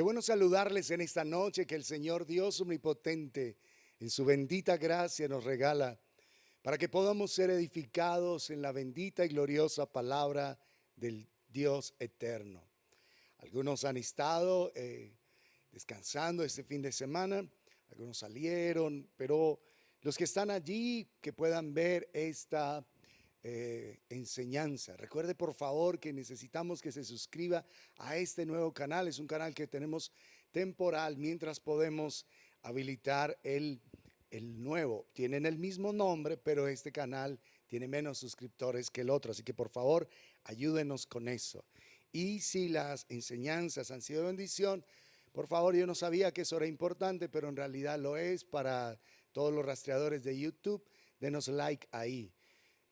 Qué bueno saludarles en esta noche que el Señor Dios omnipotente en su bendita gracia nos regala para que podamos ser edificados en la bendita y gloriosa palabra del Dios eterno. Algunos han estado descansando este fin de semana, algunos salieron, pero los que están allí que puedan ver esta enseñanza. Recuerde por favor que necesitamos que se suscriba a este nuevo canal. Es un canal que tenemos temporal mientras podemos habilitar el nuevo. Tienen el mismo nombre, pero este canal tiene menos suscriptores que el otro. Así que por favor ayúdenos con eso. Y si las enseñanzas han sido bendición, por favor, yo no sabía que eso era importante, pero en realidad lo es para todos los rastreadores de YouTube. Denos like ahí.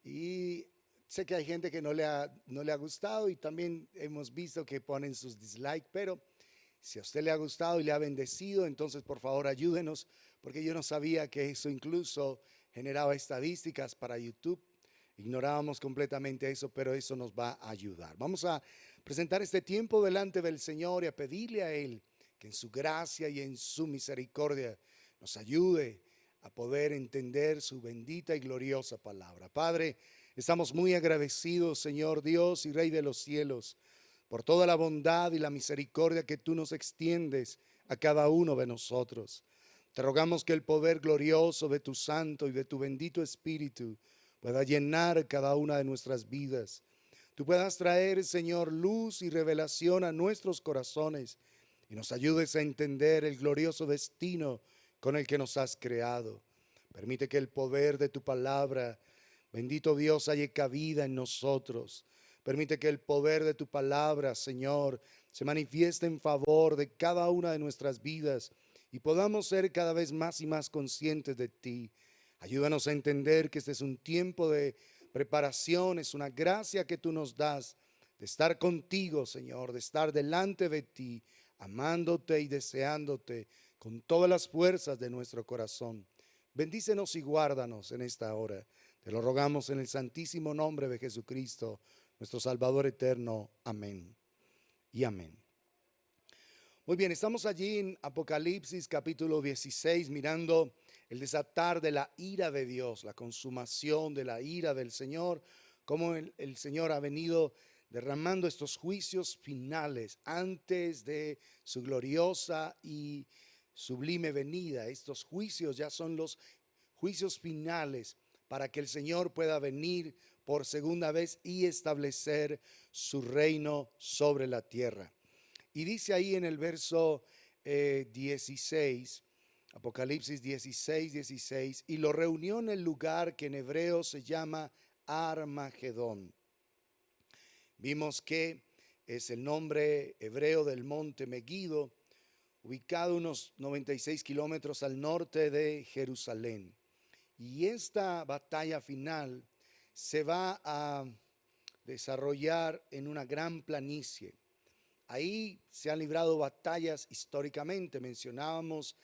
Y sé que hay gente que no le ha gustado y también hemos visto que ponen sus dislikes, pero si a usted le ha gustado y le ha bendecido, entonces por favor ayúdenos, porque yo no sabía que eso incluso generaba estadísticas para YouTube. Ignorábamos completamente eso, pero eso nos va a ayudar. Vamos a presentar este tiempo delante del Señor y a pedirle a Él que en su gracia y en su misericordia nos ayude a poder entender su bendita y gloriosa palabra. Padre, estamos muy agradecidos, Señor Dios y Rey de los cielos, por toda la bondad y la misericordia que tú nos extiendes a cada uno de nosotros. Te rogamos que el poder glorioso de tu Santo y de tu bendito Espíritu pueda llenar cada una de nuestras vidas. Tú puedas traer, Señor, luz y revelación a nuestros corazones y nos ayudes a entender el glorioso destino con el que nos has creado. Permite que el poder de tu palabra, bendito Dios, haya cabida en nosotros. Permite que el poder de tu palabra, Señor, se manifieste en favor de cada una de nuestras vidas y podamos ser cada vez más y más conscientes de ti. Ayúdanos a entender que este es un tiempo de preparación, es una gracia que tú nos das de estar contigo, Señor, de estar delante de ti, amándote y deseándote con todas las fuerzas de nuestro corazón. Bendícenos y guárdanos en esta hora. Te lo rogamos en el santísimo nombre de Jesucristo, nuestro Salvador eterno. Amén y amén. Muy bien, estamos allí en Apocalipsis capítulo 16 mirando el desatar de la ira de Dios, la consumación de la ira del Señor, cómo el Señor ha venido derramando estos juicios finales antes de su gloriosa y sublime venida. Estos juicios ya son los juicios finales para que el Señor pueda venir por segunda vez y establecer su reino sobre la tierra. Y dice ahí en el verso 16, Apocalipsis 16, 16, y lo reunió en el lugar que en hebreo se llama Armagedón. Vimos que es el nombre hebreo del monte Meguido, ubicado unos 96 kilómetros al norte de Jerusalén. Y esta batalla final se va a desarrollar en una gran planicie. Ahí se han librado batallas históricamente. Mencionábamos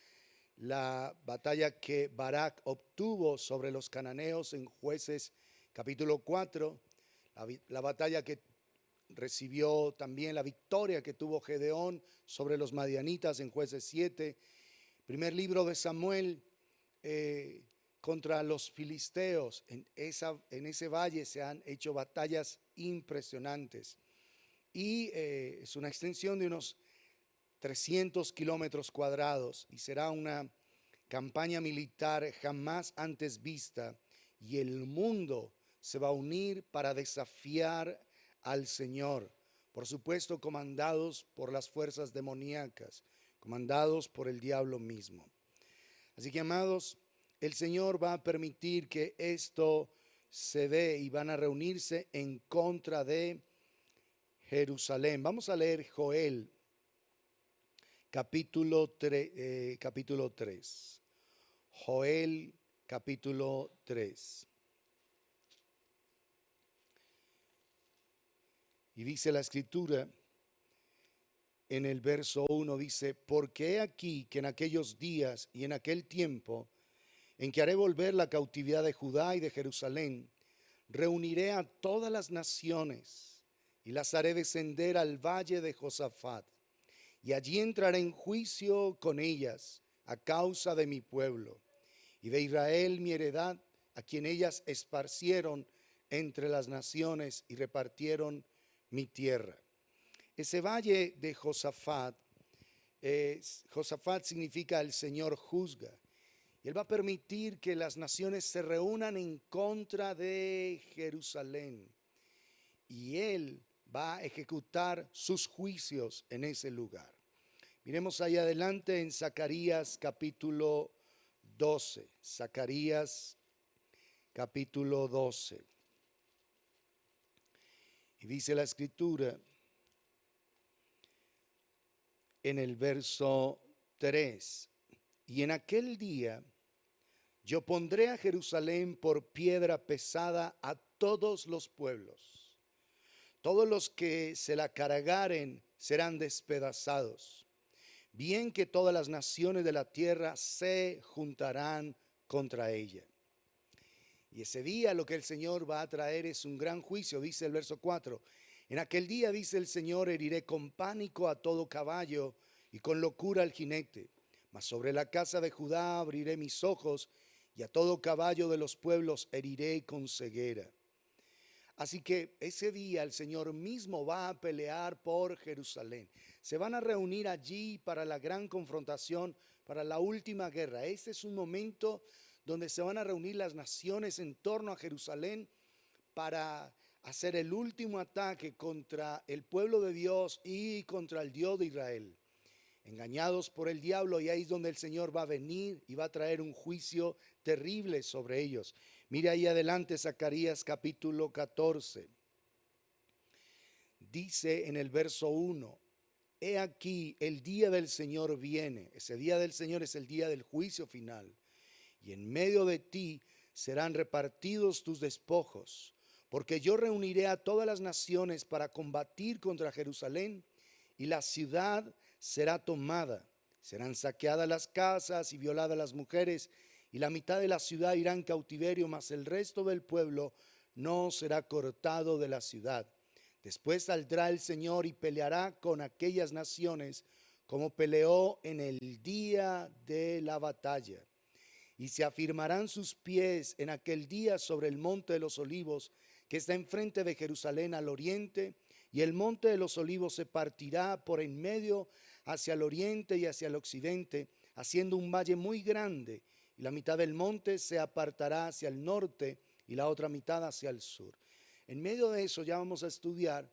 la batalla que Barak obtuvo sobre los cananeos en Jueces capítulo 4, la batalla que recibió también, la victoria que tuvo Gedeón sobre los madianitas en Jueces 7, primer libro de Samuel contra los filisteos. En ese valle se han hecho batallas impresionantes. Y es una extensión de unos 300 kilómetros cuadrados y será una campaña militar jamás antes vista, y el mundo se va a unir para desafiar al Señor, por supuesto comandados por las fuerzas demoníacas, comandados por el diablo mismo. Así que, amados, el Señor va a permitir que esto se dé y van a reunirse en contra de Jerusalén. Vamos a leer Joel capítulo 3. Joel capítulo 3. Y dice la escritura en el verso 1, dice: porque he aquí que en aquellos días y en aquel tiempo en que haré volver la cautividad de Judá y de Jerusalén, reuniré a todas las naciones y las haré descender al valle de Josafat, y allí entraré en juicio con ellas a causa de mi pueblo y de Israel mi heredad, a quien ellas esparcieron entre las naciones y repartieron mi tierra. Ese valle de Josafat, Josafat significa el Señor juzga. Y Él va a permitir que las naciones se reúnan en contra de Jerusalén. Y Él va a ejecutar sus juicios en ese lugar. Miremos ahí adelante en Zacarías capítulo 12. Zacarías capítulo 12. Y dice la escritura en el verso 3. Y en aquel día yo pondré a Jerusalén por piedra pesada a todos los pueblos. Todos los que se la cargaren serán despedazados. Bien que todas las naciones de la tierra se juntarán contra ella. Y ese día lo que el Señor va a traer es un gran juicio, dice el verso 4. En aquel día, dice el Señor, heriré con pánico a todo caballo y con locura al jinete. Mas sobre la casa de Judá abriré mis ojos y a todo caballo de los pueblos heriré con ceguera. Así que ese día el Señor mismo va a pelear por Jerusalén. Se van a reunir allí para la gran confrontación, para la última guerra. Este es un momento donde se van a reunir las naciones en torno a Jerusalén para hacer el último ataque contra el pueblo de Dios y contra el Dios de Israel. Engañados por el diablo, y ahí es donde el Señor va a venir y va a traer un juicio terrible sobre ellos. Mira ahí adelante Zacarías capítulo 14. Dice en el verso 1, he aquí el día del Señor viene. Ese día del Señor es el día del juicio final. Y en medio de ti serán repartidos tus despojos, porque yo reuniré a todas las naciones para combatir contra Jerusalén, y la ciudad será tomada. Serán saqueadas las casas y violadas las mujeres, y la mitad de la ciudad irá en cautiverio, mas el resto del pueblo no será cortado de la ciudad. Después saldrá el Señor y peleará con aquellas naciones como peleó en el día de la batalla. Y se afirmarán sus pies en aquel día sobre el monte de los olivos, que está enfrente de Jerusalén al oriente, y el monte de los olivos se partirá por en medio hacia el oriente y hacia el occidente, haciendo un valle muy grande, y la mitad del monte se apartará hacia el norte y la otra mitad hacia el sur. En medio de eso ya vamos a estudiar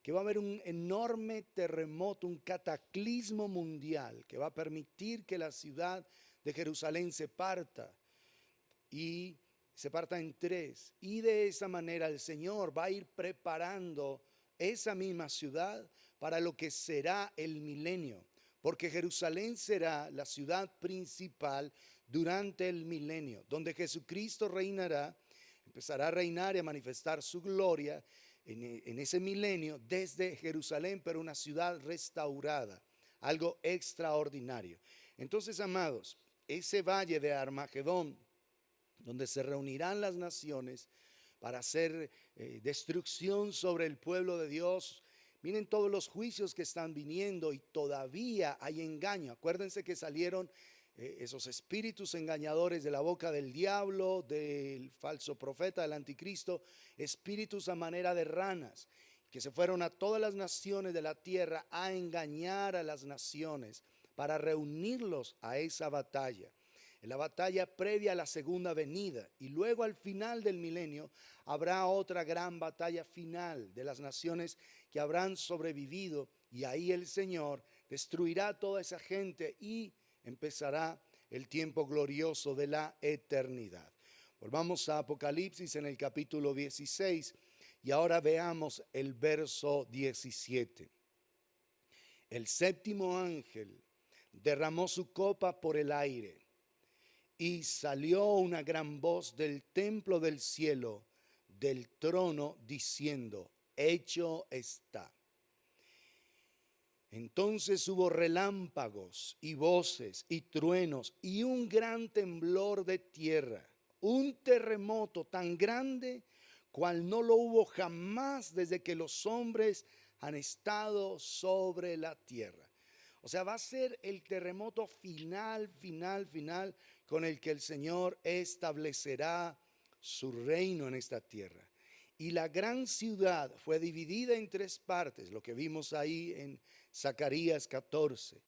que va a haber un enorme terremoto, un cataclismo mundial que va a permitir que la ciudad de Jerusalén se parta y se parta en tres. Y de esa manera el Señor va a ir preparando esa misma ciudad para lo que será el milenio, porque Jerusalén será la ciudad principal durante el milenio, donde Jesucristo reinará, empezará a reinar y a manifestar su gloria en ese milenio desde Jerusalén, pero una ciudad restaurada, algo extraordinario. Entonces, amados, ese valle de Armagedón, donde se reunirán las naciones para hacer destrucción sobre el pueblo de Dios. Miren todos los juicios que están viniendo y todavía hay engaño. Acuérdense que salieron esos espíritus engañadores de la boca del diablo, del falso profeta, del anticristo, espíritus a manera de ranas, que se fueron a todas las naciones de la tierra a engañar a las naciones para reunirlos a esa batalla. En la batalla previa a la segunda venida, y luego al final del milenio habrá otra gran batalla final de las naciones que habrán sobrevivido, y ahí el Señor destruirá a toda esa gente y empezará el tiempo glorioso de la eternidad. Volvamos a Apocalipsis en el capítulo 16 y ahora veamos el verso 17. El séptimo ángel derramó su copa por el aire y salió una gran voz del templo del cielo, del trono, diciendo: hecho está. Entonces hubo relámpagos y voces y truenos y un gran temblor de tierra, un terremoto tan grande cual no lo hubo jamás desde que los hombres han estado sobre la tierra. O sea, va a ser el terremoto final, final, final, con el que el Señor establecerá su reino en esta tierra. Y la gran ciudad fue dividida en tres partes, lo que vimos ahí en Zacarías 14.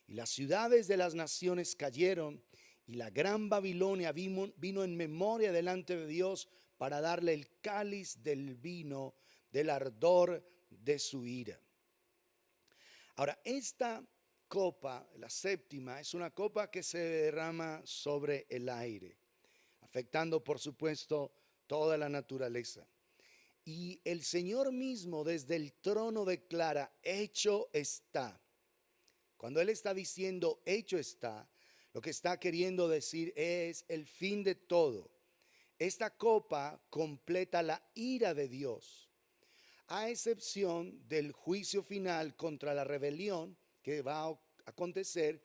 Y las ciudades de las naciones cayeron, y la gran Babilonia vino en memoria delante de Dios para darle el cáliz del vino del ardor de su ira. Ahora, esta copa, la séptima, es una copa que se derrama sobre el aire, afectando por supuesto toda la naturaleza. Y el Señor mismo desde el trono declara, hecho está. Cuando Él está diciendo, hecho está, lo que está queriendo decir es el fin de todo. Esta copa completa la ira de Dios, a excepción del juicio final contra la rebelión que va a acontecer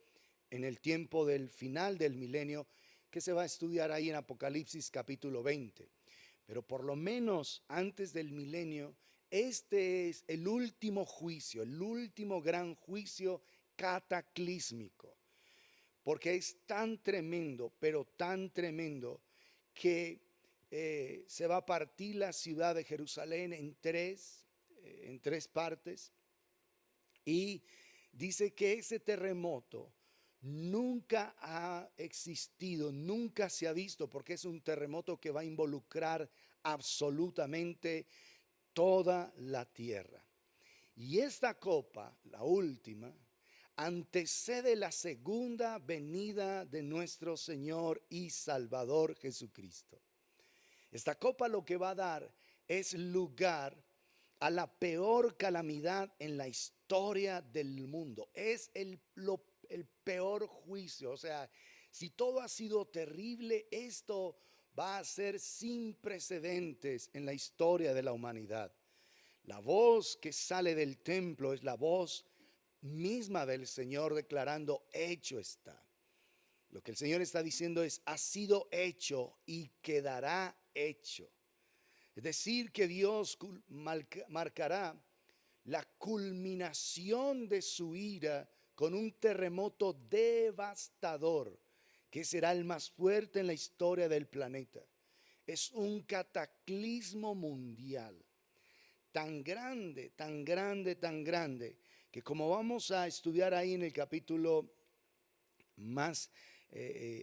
en el tiempo del final del milenio, que se va a estudiar ahí en Apocalipsis capítulo 20. Pero por lo menos antes del milenio, este es el último juicio, el último gran juicio cataclísmico, porque es tan tremendo, pero tan tremendo, que se va a partir la ciudad de Jerusalén en tres partes, y dice que ese terremoto nunca ha existido, nunca se ha visto, porque es un terremoto que va a involucrar absolutamente toda la tierra. Y esta copa, la última, antecede la segunda venida de nuestro Señor y Salvador Jesucristo. Esta copa lo que va a dar es lugar a la peor calamidad en la historia del mundo. Es el peor juicio. O sea, si todo ha sido terrible, esto va a ser sin precedentes en la historia de la humanidad. La voz que sale del templo es la voz misma del Señor declarando, hecho está. Lo que el Señor está diciendo es, ha sido hecho y quedará hecho. Es decir, que Dios marcará la culminación de su ira con un terremoto devastador, que será el más fuerte en la historia del planeta. Es un cataclismo mundial, tan grande, tan grande, tan grande, que como vamos a estudiar ahí en el capítulo más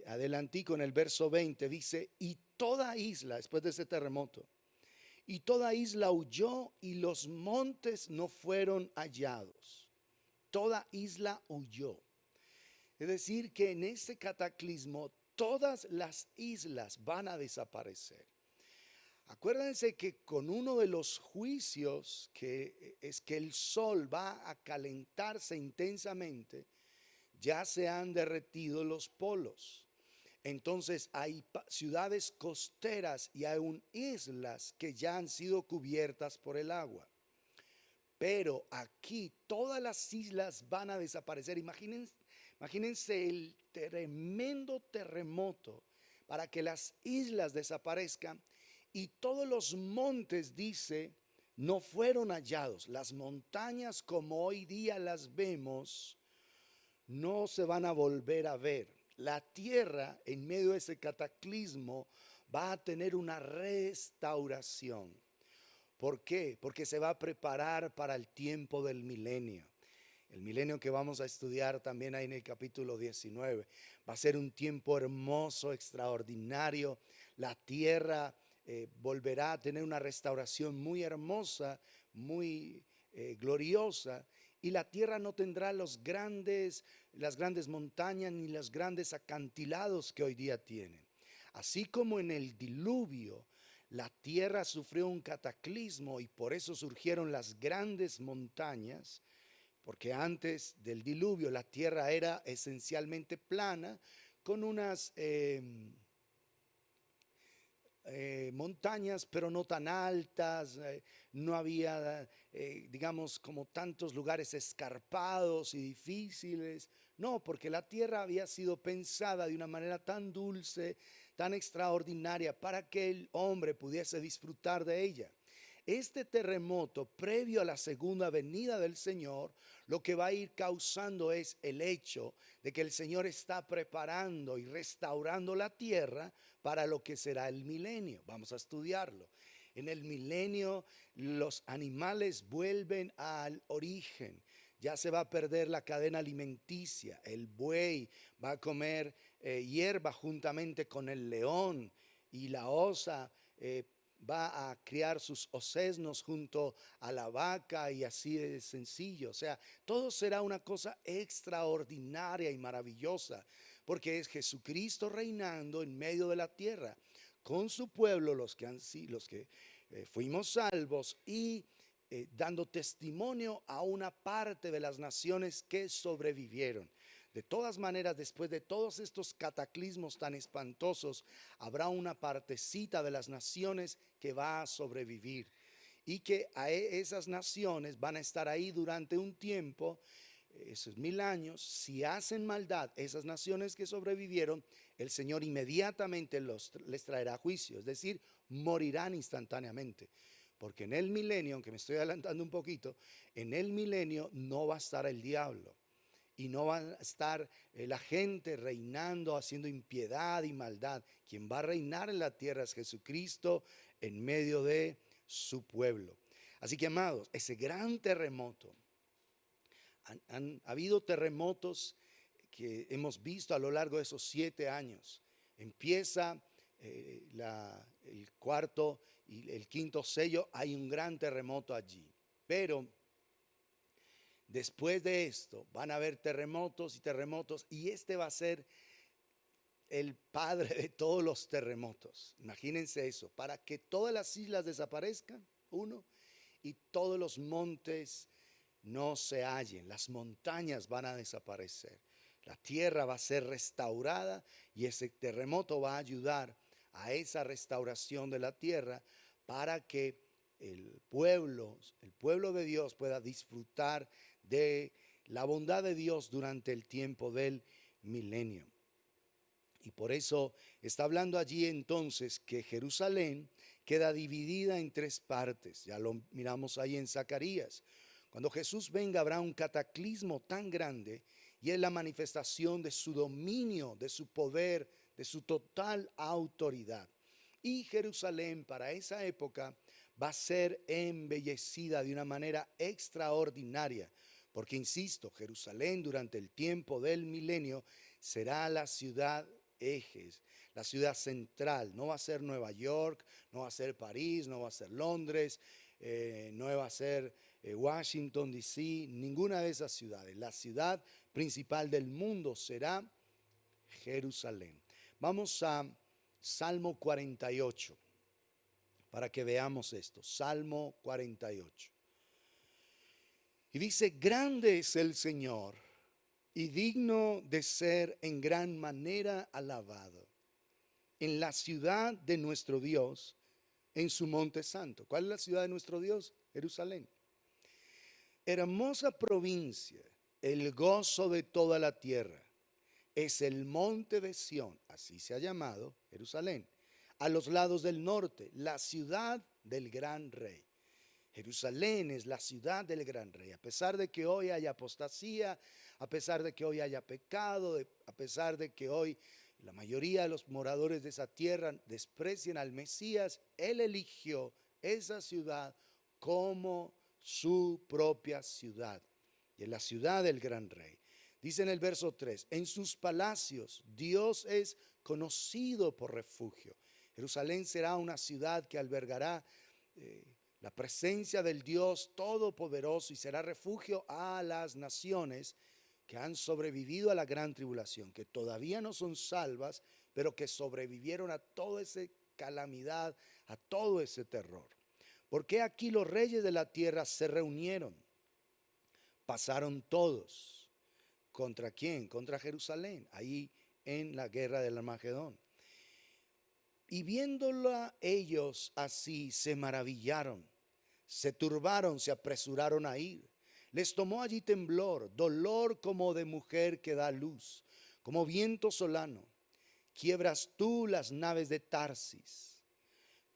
adelantico, en el verso 20, dice, y toda isla, después de ese terremoto, y toda isla huyó y los montes no fueron hallados. Toda isla huyó. Es decir, que en este cataclismo todas las islas van a desaparecer. Acuérdense que con uno de los juicios, que es que el sol va a calentarse intensamente, ya se han derretido los polos. Entonces hay ciudades costeras y aún islas que ya han sido cubiertas por el agua. Pero aquí todas las islas van a desaparecer. Imagínense el tremendo terremoto para que las islas desaparezcan, y todos los montes, dice, no fueron hallados. Las montañas como hoy día las vemos no se van a volver a ver. La tierra en medio de ese cataclismo va a tener una restauración. ¿Por qué? Porque se va a preparar para el tiempo del milenio. El milenio que vamos a estudiar también ahí en el capítulo 19. Va a ser un tiempo hermoso, extraordinario. La tierra volverá a tener una restauración muy hermosa, muy gloriosa. Y la tierra no tendrá las grandes montañas ni los grandes acantilados que hoy día tiene. Así como en el diluvio, la tierra sufrió un cataclismo y por eso surgieron las grandes montañas, porque antes del diluvio la tierra era esencialmente plana, con unas montañas, pero no tan altas, no había, digamos, como tantos lugares escarpados y difíciles. No, porque la tierra había sido pensada de una manera tan dulce, tan extraordinaria, para que el hombre pudiese disfrutar de ella. este terremoto previo a la segunda venida del Señor, lo que va a ir causando es el hecho de que el Señor está preparando y restaurando la tierra para lo que será el milenio. Vamos a estudiarlo. En el milenio los animales vuelven al origen. Ya se va a perder la cadena alimenticia. El buey va a comer hierba juntamente con el león, y la osa va a criar sus osesnos junto a la vaca, y así de sencillo. O sea, todo será una cosa extraordinaria y maravillosa, porque es Jesucristo reinando en medio de la tierra con su pueblo, los que fuimos salvos, y dando testimonio a una parte de las naciones que sobrevivieron. De todas maneras, después de todos estos cataclismos tan espantosos, habrá una partecita de las naciones que va a sobrevivir, y que a esas naciones van a estar ahí durante un tiempo, esos 1000 años. Si hacen maldad esas naciones que sobrevivieron, el Señor inmediatamente les traerá juicio, es decir, morirán instantáneamente. Porque en el milenio, aunque me estoy adelantando un poquito, en el milenio no va a estar el diablo, y no va a estar la gente reinando, haciendo impiedad y maldad. Quien va a reinar en la tierra es Jesucristo en medio de su pueblo. Así que, amados, ese gran terremoto, han habido terremotos que hemos visto a lo largo de esos 7 años. Empieza el cuarto y el quinto sello, hay un gran terremoto allí. Pero después de esto van a haber terremotos y terremotos, y este va a ser el padre de todos los terremotos. Imagínense eso, para que todas las islas desaparezcan, uno, y todos los montes no se hallen, las montañas van a desaparecer. La tierra va a ser restaurada, y ese terremoto va a ayudar a esa restauración de la tierra, para que el pueblo de Dios pueda disfrutar de la bondad de Dios durante el tiempo del milenio. Y por eso está hablando allí entonces que Jerusalén queda dividida en 3 partes. Ya lo miramos ahí en Zacarías. Cuando Jesús venga habrá un cataclismo tan grande, y es la manifestación de su dominio, de su poder, de su total autoridad. Y Jerusalén para esa época va a ser embellecida de una manera extraordinaria, porque insisto, Jerusalén durante el tiempo del milenio será la ciudad ejes, la ciudad central. No va a ser Nueva York, no va a ser París, no va a ser Londres, no va a ser Washington DC, ninguna de esas ciudades. La ciudad principal del mundo será Jerusalén. Vamos a Salmo 48 para que veamos esto. Salmo 48. Y dice: grande es el Señor y digno de ser en gran manera alabado en la ciudad de nuestro Dios, en su monte santo. ¿Cuál es la ciudad de nuestro Dios? Jerusalén. Hermosa provincia, el gozo de toda la tierra, es el monte de Sión, así se ha llamado Jerusalén, a los lados del norte, la ciudad del gran rey. Jerusalén es la ciudad del gran rey. A pesar de que hoy haya apostasía, a pesar de que hoy haya pecado, a pesar de que hoy la mayoría de los moradores de esa tierra desprecien al Mesías, Él eligió esa ciudad como su propia ciudad, y es la ciudad del gran rey. Dice en el verso 3: en sus palacios Dios es conocido por refugio. Jerusalén será una ciudad que albergará la presencia del Dios Todopoderoso, y será refugio a las naciones que han sobrevivido a la gran tribulación, que todavía no son salvas, pero que sobrevivieron a toda esa calamidad, a todo ese terror. Porque aquí los reyes de la tierra se reunieron, pasaron todos. ¿Contra quién? Contra Jerusalén, ahí en la guerra del Armagedón. Y viéndola ellos así, se maravillaron, se turbaron, se apresuraron a ir. Les tomó allí temblor, dolor como de mujer que da luz, como viento solano. Quiebras tú las naves de Tarsis.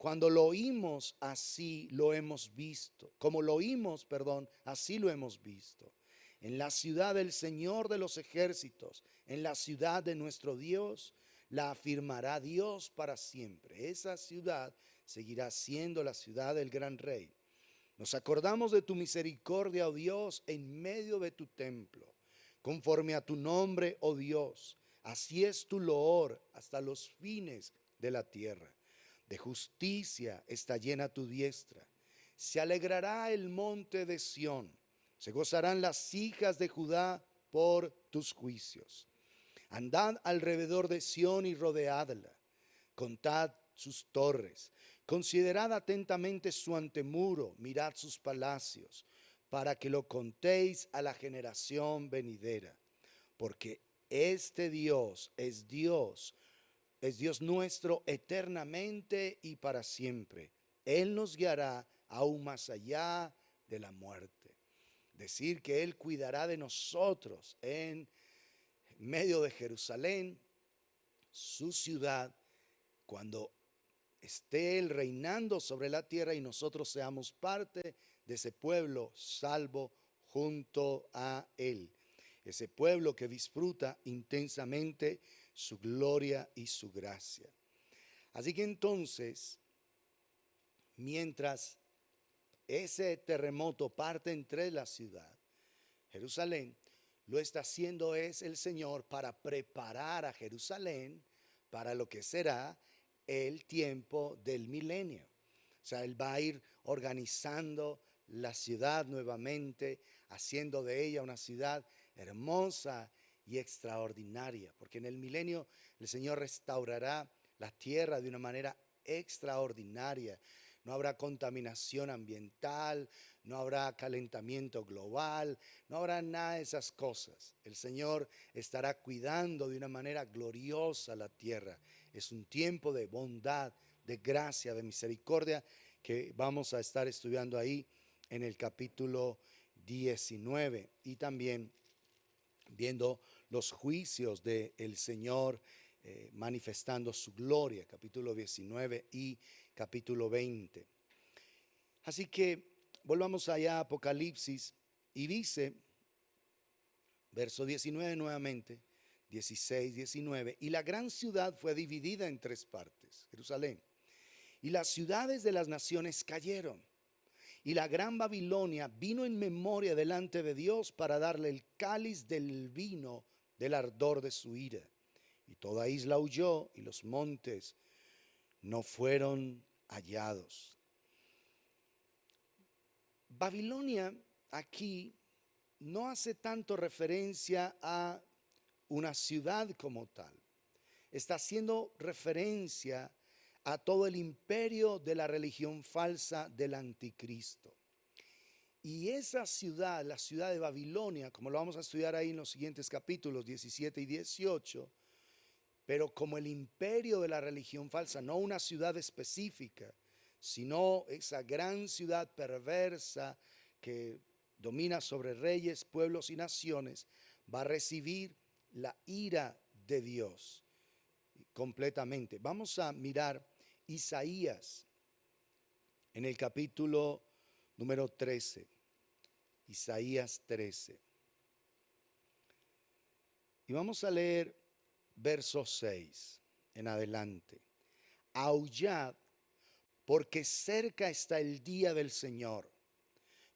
Cuando lo oímos, así lo hemos visto. Como lo oímos, perdón, así lo hemos visto. En la ciudad del Señor de los ejércitos, en la ciudad de nuestro Dios, la afirmará Dios para siempre. Esa ciudad seguirá siendo la ciudad del gran rey. Nos acordamos de tu misericordia, oh Dios, en medio de tu templo, conforme a tu nombre, oh Dios. Así es tu loor hasta los fines de la tierra. De justicia está llena tu diestra. Se alegrará el monte de Sión. Se gozarán las hijas de Judá por tus juicios. Andad alrededor de Sión y rodeadla. Contad sus torres. Considerad atentamente su antemuro. Mirad sus palacios, para que lo contéis a la generación venidera. Porque este Dios es Dios. Es Dios nuestro eternamente y para siempre. Él nos guiará aún más allá de la muerte. Decir que Él cuidará de nosotros en medio de Jerusalén, su ciudad, cuando esté Él reinando sobre la tierra y nosotros seamos parte de ese pueblo salvo junto a Él. Ese pueblo que disfruta intensamente su gloria y su gracia. Así que entonces, mientras ese terremoto parte entre la ciudad, Jerusalén, lo está haciendo es el Señor para preparar a Jerusalén para lo que será el tiempo del milenio. O sea, Él va a ir organizando la ciudad nuevamente, haciendo de ella una ciudad hermosa y extraordinaria, porque en el milenio el Señor restaurará la tierra de una manera extraordinaria. No habrá contaminación ambiental, no habrá calentamiento global, no habrá nada de esas cosas. El Señor estará cuidando de una manera gloriosa la tierra. Es un tiempo de bondad, de gracia, de misericordia que vamos a estar estudiando ahí en el capítulo 19 y también viendo los juicios del Señor manifestando su gloria, capítulo 19 y capítulo 20. Así que volvamos allá a Apocalipsis y dice, verso 19 nuevamente, 16, 19, y la gran ciudad fue dividida en tres partes, Jerusalén, y las ciudades de las naciones cayeron. Y la gran Babilonia vino en memoria delante de Dios para darle el cáliz del vino del ardor de su ira. Y toda isla huyó y los montes no fueron hallados. Babilonia aquí no hace tanto referencia a una ciudad como tal. Está haciendo referencia a todo el imperio de la religión falsa del anticristo. Y esa ciudad, la ciudad de Babilonia, como lo vamos a estudiar ahí en los siguientes capítulos 17 y 18, pero como el imperio de la religión falsa, no una ciudad específica, sino esa gran ciudad perversa que domina sobre reyes, pueblos y naciones, va a recibir la ira de Dios completamente. Vamos a mirar Isaías en el capítulo número 13, Isaías 13. Y vamos a leer verso 6 en adelante. Aullad, porque cerca está el día del Señor.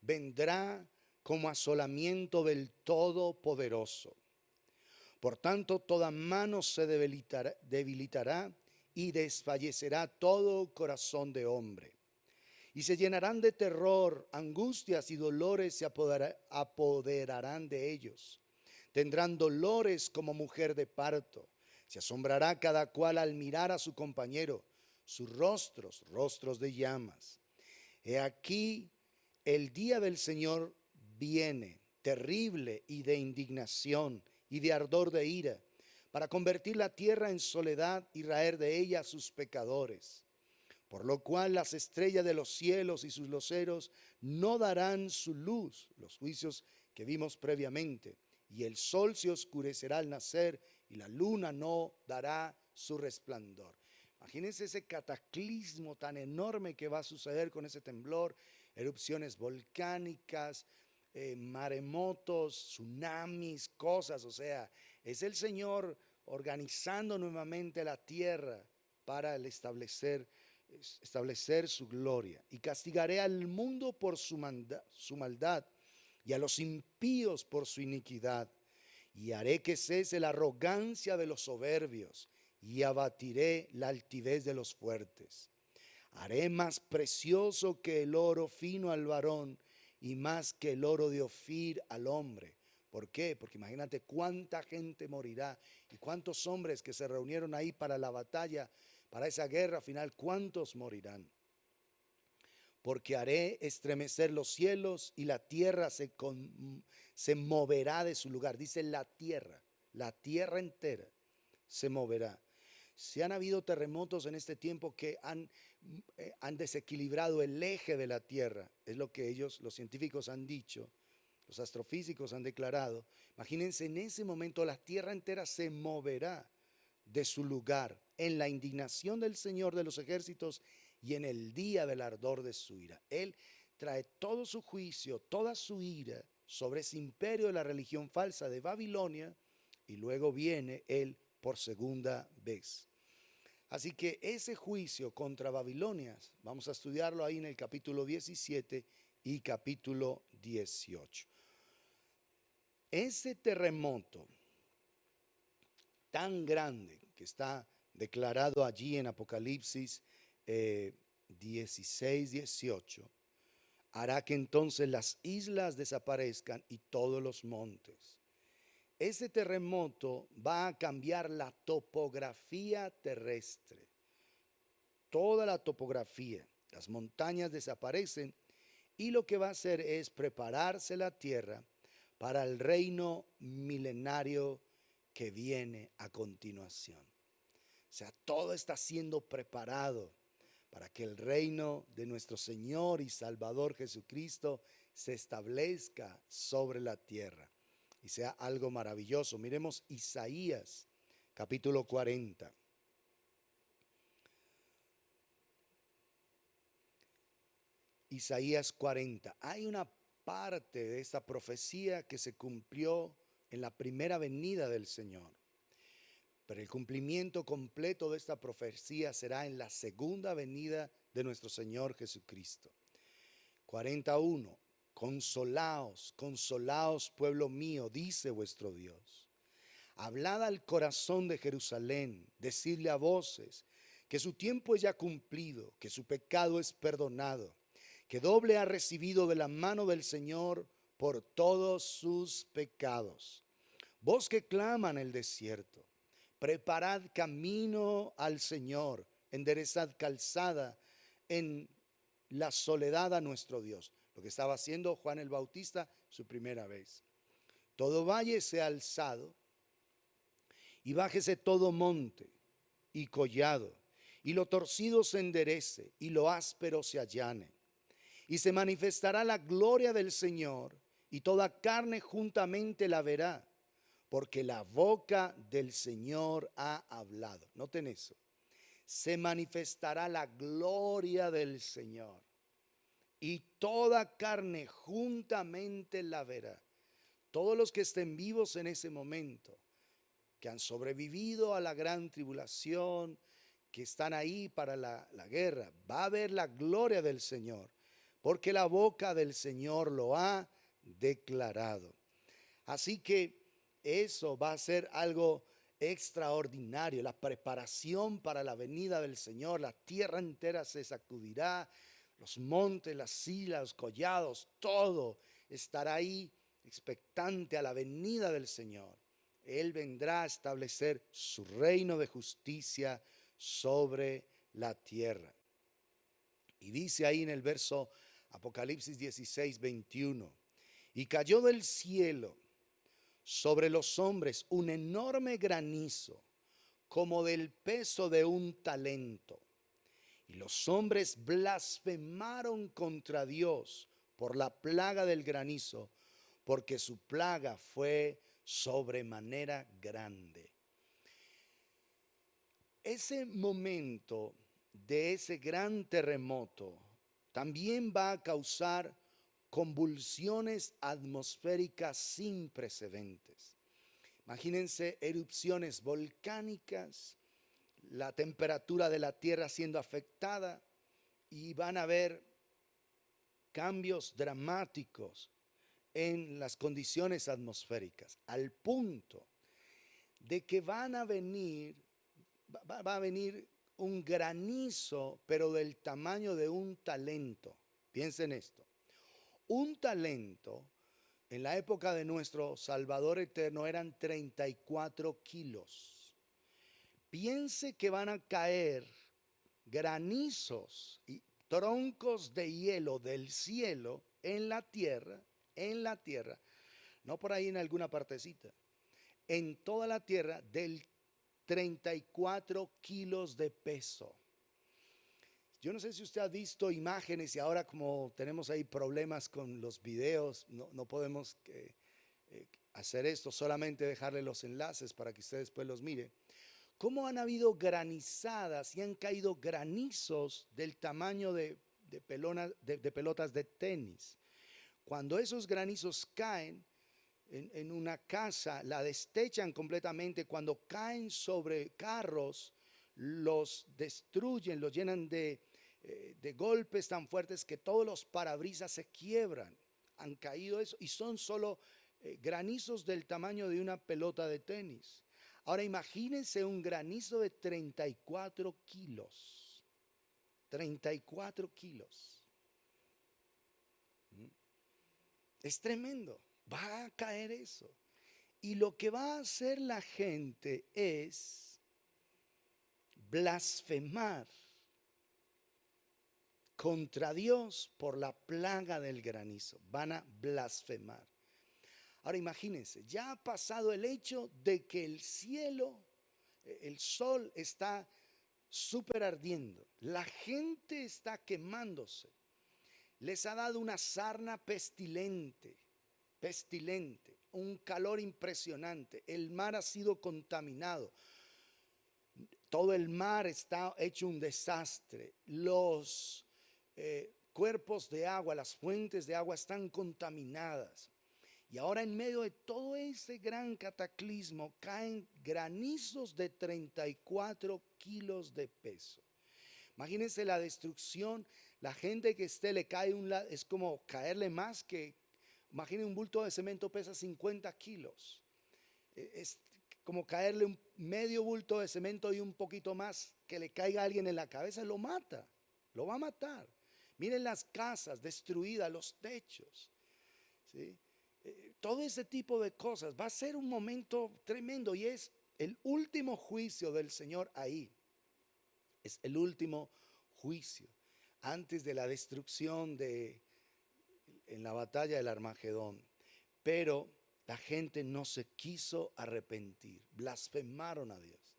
Vendrá como asolamiento del Todopoderoso. Por tanto, toda mano se debilitará y desfallecerá todo corazón de hombre. Y se llenarán de terror, angustias y dolores se apoderarán de ellos. Tendrán dolores como mujer de parto. Se asombrará cada cual al mirar a su compañero, sus rostros, rostros de llamas. He aquí, el día del Señor viene, terrible y de indignación y de ardor de ira, para convertir la tierra en soledad y raer de ella a sus pecadores. Por lo cual las estrellas de los cielos y sus luceros no darán su luz, los juicios que vimos previamente, y el sol se oscurecerá al nacer y la luna no dará su resplandor. Imagínense ese cataclismo tan enorme que va a suceder con ese temblor, erupciones volcánicas, maremotos, tsunamis, cosas. O sea, es el Señor organizando nuevamente la tierra para establecer su gloria. Y castigaré al mundo por su maldad y a los impíos por su iniquidad. Y haré que cese la arrogancia de los soberbios y abatiré la altivez de los fuertes. Haré más precioso que el oro fino al varón y más que el oro de Ofir al hombre. ¿Por qué? Porque imagínate cuánta gente morirá y cuántos hombres que se reunieron ahí para la batalla, para esa guerra final, cuántos morirán. Porque haré estremecer los cielos y la tierra se moverá de su lugar. Dice la tierra entera se moverá. Si han habido terremotos en este tiempo que han desequilibrado el eje de la tierra, es lo que los científicos han dicho, los astrofísicos han declarado. Imagínense, en ese momento la tierra entera se moverá de su lugar en la indignación del Señor de los ejércitos y en el día del ardor de su ira. Él trae todo su juicio, toda su ira sobre ese imperio de la religión falsa de Babilonia y luego viene Él por segunda vez. Así que ese juicio contra Babilonia, vamos a estudiarlo ahí en el capítulo 17 y capítulo 18. Ese terremoto tan grande que está declarado allí en Apocalipsis 16, 18, hará que entonces las islas desaparezcan y todos los montes. Ese terremoto va a cambiar la topografía terrestre, toda la topografía. Las montañas desaparecen y lo que va a hacer es prepararse la tierra para el reino milenario que viene a continuación. O sea, todo está siendo preparado para que el reino de nuestro Señor y Salvador Jesucristo se establezca sobre la tierra y sea algo maravilloso. Miremos Isaías capítulo 40. Isaías 40. Hay una parte de esta profecía que se cumplió en la primera venida del Señor. Pero el cumplimiento completo de esta profecía será en la segunda venida de nuestro Señor Jesucristo. 41. Consolaos, consolaos, pueblo mío, dice vuestro Dios. Hablad al corazón de Jerusalén, decidle a voces que su tiempo es ya cumplido, que su pecado es perdonado, que doble ha recibido de la mano del Señor por todos sus pecados. Vos que claman en el desierto, preparad camino al Señor, enderezad calzada en la soledad a nuestro Dios. Lo que estaba haciendo Juan el Bautista su primera vez. Todo valle sea alzado y bájese todo monte y collado, y lo torcido se enderece y lo áspero se allane. Y se manifestará la gloria del Señor y toda carne juntamente la verá, porque la boca del Señor ha hablado. Noten eso. Se manifestará la gloria del Señor y toda carne juntamente la verá. Todos los que estén vivos en ese momento, que han sobrevivido a la gran tribulación, que están ahí para la guerra, va a ver la gloria del Señor, porque la boca del Señor lo ha declarado. Así que eso va a ser algo extraordinario, la preparación para la venida del Señor. La tierra entera se sacudirá, los montes, las islas, los collados, todo estará ahí expectante a la venida del Señor. Él vendrá a establecer su reino de justicia sobre la tierra. Y dice ahí en el verso Apocalipsis 16, 21, y cayó del cielo sobre los hombres un enorme granizo, como del peso de un talento. Y los hombres blasfemaron contra Dios por la plaga del granizo, porque su plaga fue sobremanera grande. ese momento de ese gran terremoto también va a causar convulsiones atmosféricas sin precedentes. Imagínense erupciones volcánicas, la temperatura de la Tierra siendo afectada y van a haber cambios dramáticos en las condiciones atmosféricas, al punto de que va a venir un granizo, pero del tamaño de un talento. Piensen esto. Un talento en la época de nuestro Salvador eterno eran 34 kilos. Piense que van a caer granizos y troncos de hielo del cielo en la tierra, no por ahí en alguna partecita, en toda la tierra del 34 kilos de peso. Yo no sé si usted ha visto imágenes y ahora como tenemos ahí problemas con los videos, no podemos hacer esto, solamente dejarle los enlaces para que usted después los mire. Cómo han habido granizadas y han caído granizos del tamaño de pelotas de tenis. Cuando esos granizos caen en una casa, la destechan completamente. Cuando caen sobre carros, los destruyen, los llenan de golpes tan fuertes que todos los parabrisas se quiebran. Han caído eso y son solo granizos del tamaño de una pelota de tenis. Ahora imagínense un granizo de 34 kilos. 34 kilos. Es tremendo. Va a caer eso. Y lo que va a hacer la gente es blasfemar contra Dios por la plaga del granizo. Van a blasfemar. Ahora imagínense, ya ha pasado el hecho de que el cielo, el sol está súper ardiendo. La gente está quemándose. Les ha dado una sarna pestilente, un calor impresionante. El mar ha sido contaminado. Todo el mar está hecho un desastre. Los cuerpos de agua, las fuentes de agua están contaminadas. Y ahora en medio de todo ese gran cataclismo caen granizos de 34 kilos de peso. Imagínense la destrucción, la gente que le cae es como caerle más que, imaginen un bulto de cemento pesa 50 kilos. Es como caerle un medio bulto de cemento y un poquito más que le caiga a alguien en la cabeza, lo mata, lo va a matar. Miren las casas destruidas, los techos, ¿sí? Todo ese tipo de cosas. Va a ser un momento tremendo y es el último juicio del Señor ahí. Es el último juicio antes de la destrucción en la batalla del Armagedón. Pero la gente no se quiso arrepentir, blasfemaron a Dios.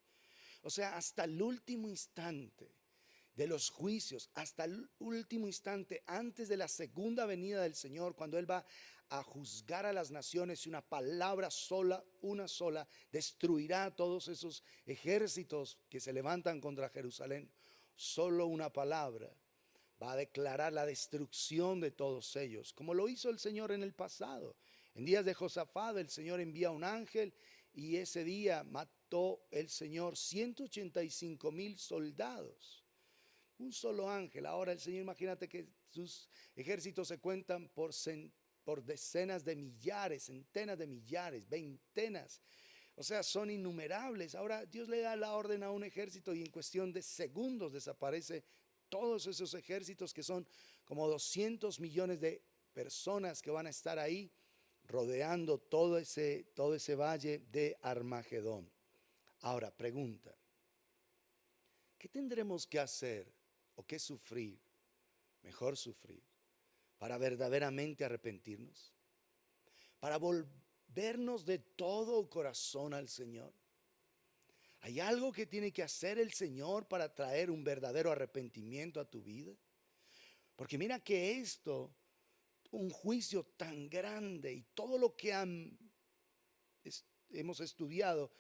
O sea, hasta el último instante de los juicios, hasta el último instante antes de la segunda venida del Señor, cuando Él va a juzgar a las naciones y una palabra sola, una sola, destruirá a todos esos ejércitos que se levantan contra Jerusalén. Solo una palabra va a declarar la destrucción de todos ellos, como lo hizo el Señor en el pasado. En días de Josafat el Señor envía un ángel y ese día mató el Señor 185,000 soldados. Un solo ángel. Ahora el Señor, imagínate que sus ejércitos se cuentan por decenas de millares, centenas de millares, veintenas. O sea, son innumerables. Ahora Dios le da la orden a un ejército y en cuestión de segundos desaparece todos esos ejércitos que son como 200 millones de personas que van a estar ahí rodeando todo ese valle de Armagedón. Ahora, pregunta, ¿qué tendremos que hacer o qué sufrir? Mejor sufrir para verdaderamente arrepentirnos, para volvernos de todo corazón al Señor. ¿Hay algo que tiene que hacer el Señor para traer un verdadero arrepentimiento a tu vida? Porque mira que un juicio tan grande y todo lo que hemos estudiado,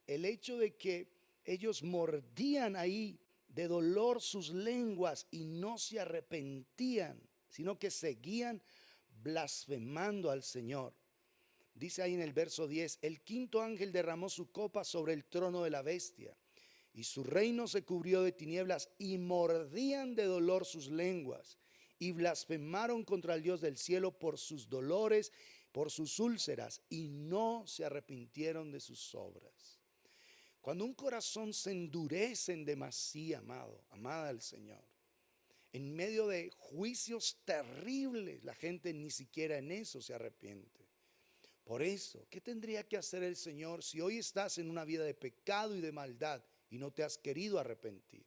el hecho de que ellos mordían ahí de dolor sus lenguas y no se arrepentían, sino que seguían blasfemando al Señor. Dice ahí en el verso 10, el quinto ángel derramó su copa sobre el trono de la bestia y su reino se cubrió de tinieblas y mordían de dolor sus lenguas y blasfemaron contra el Dios del cielo por sus dolores, por sus úlceras y no se arrepintieron de sus obras. Cuando un corazón se endurece en demasía, amado, amada del Señor, en medio de juicios terribles, la gente ni siquiera en eso se arrepiente. Por eso, ¿qué tendría que hacer el Señor si hoy estás en una vida de pecado y de maldad y no te has querido arrepentir?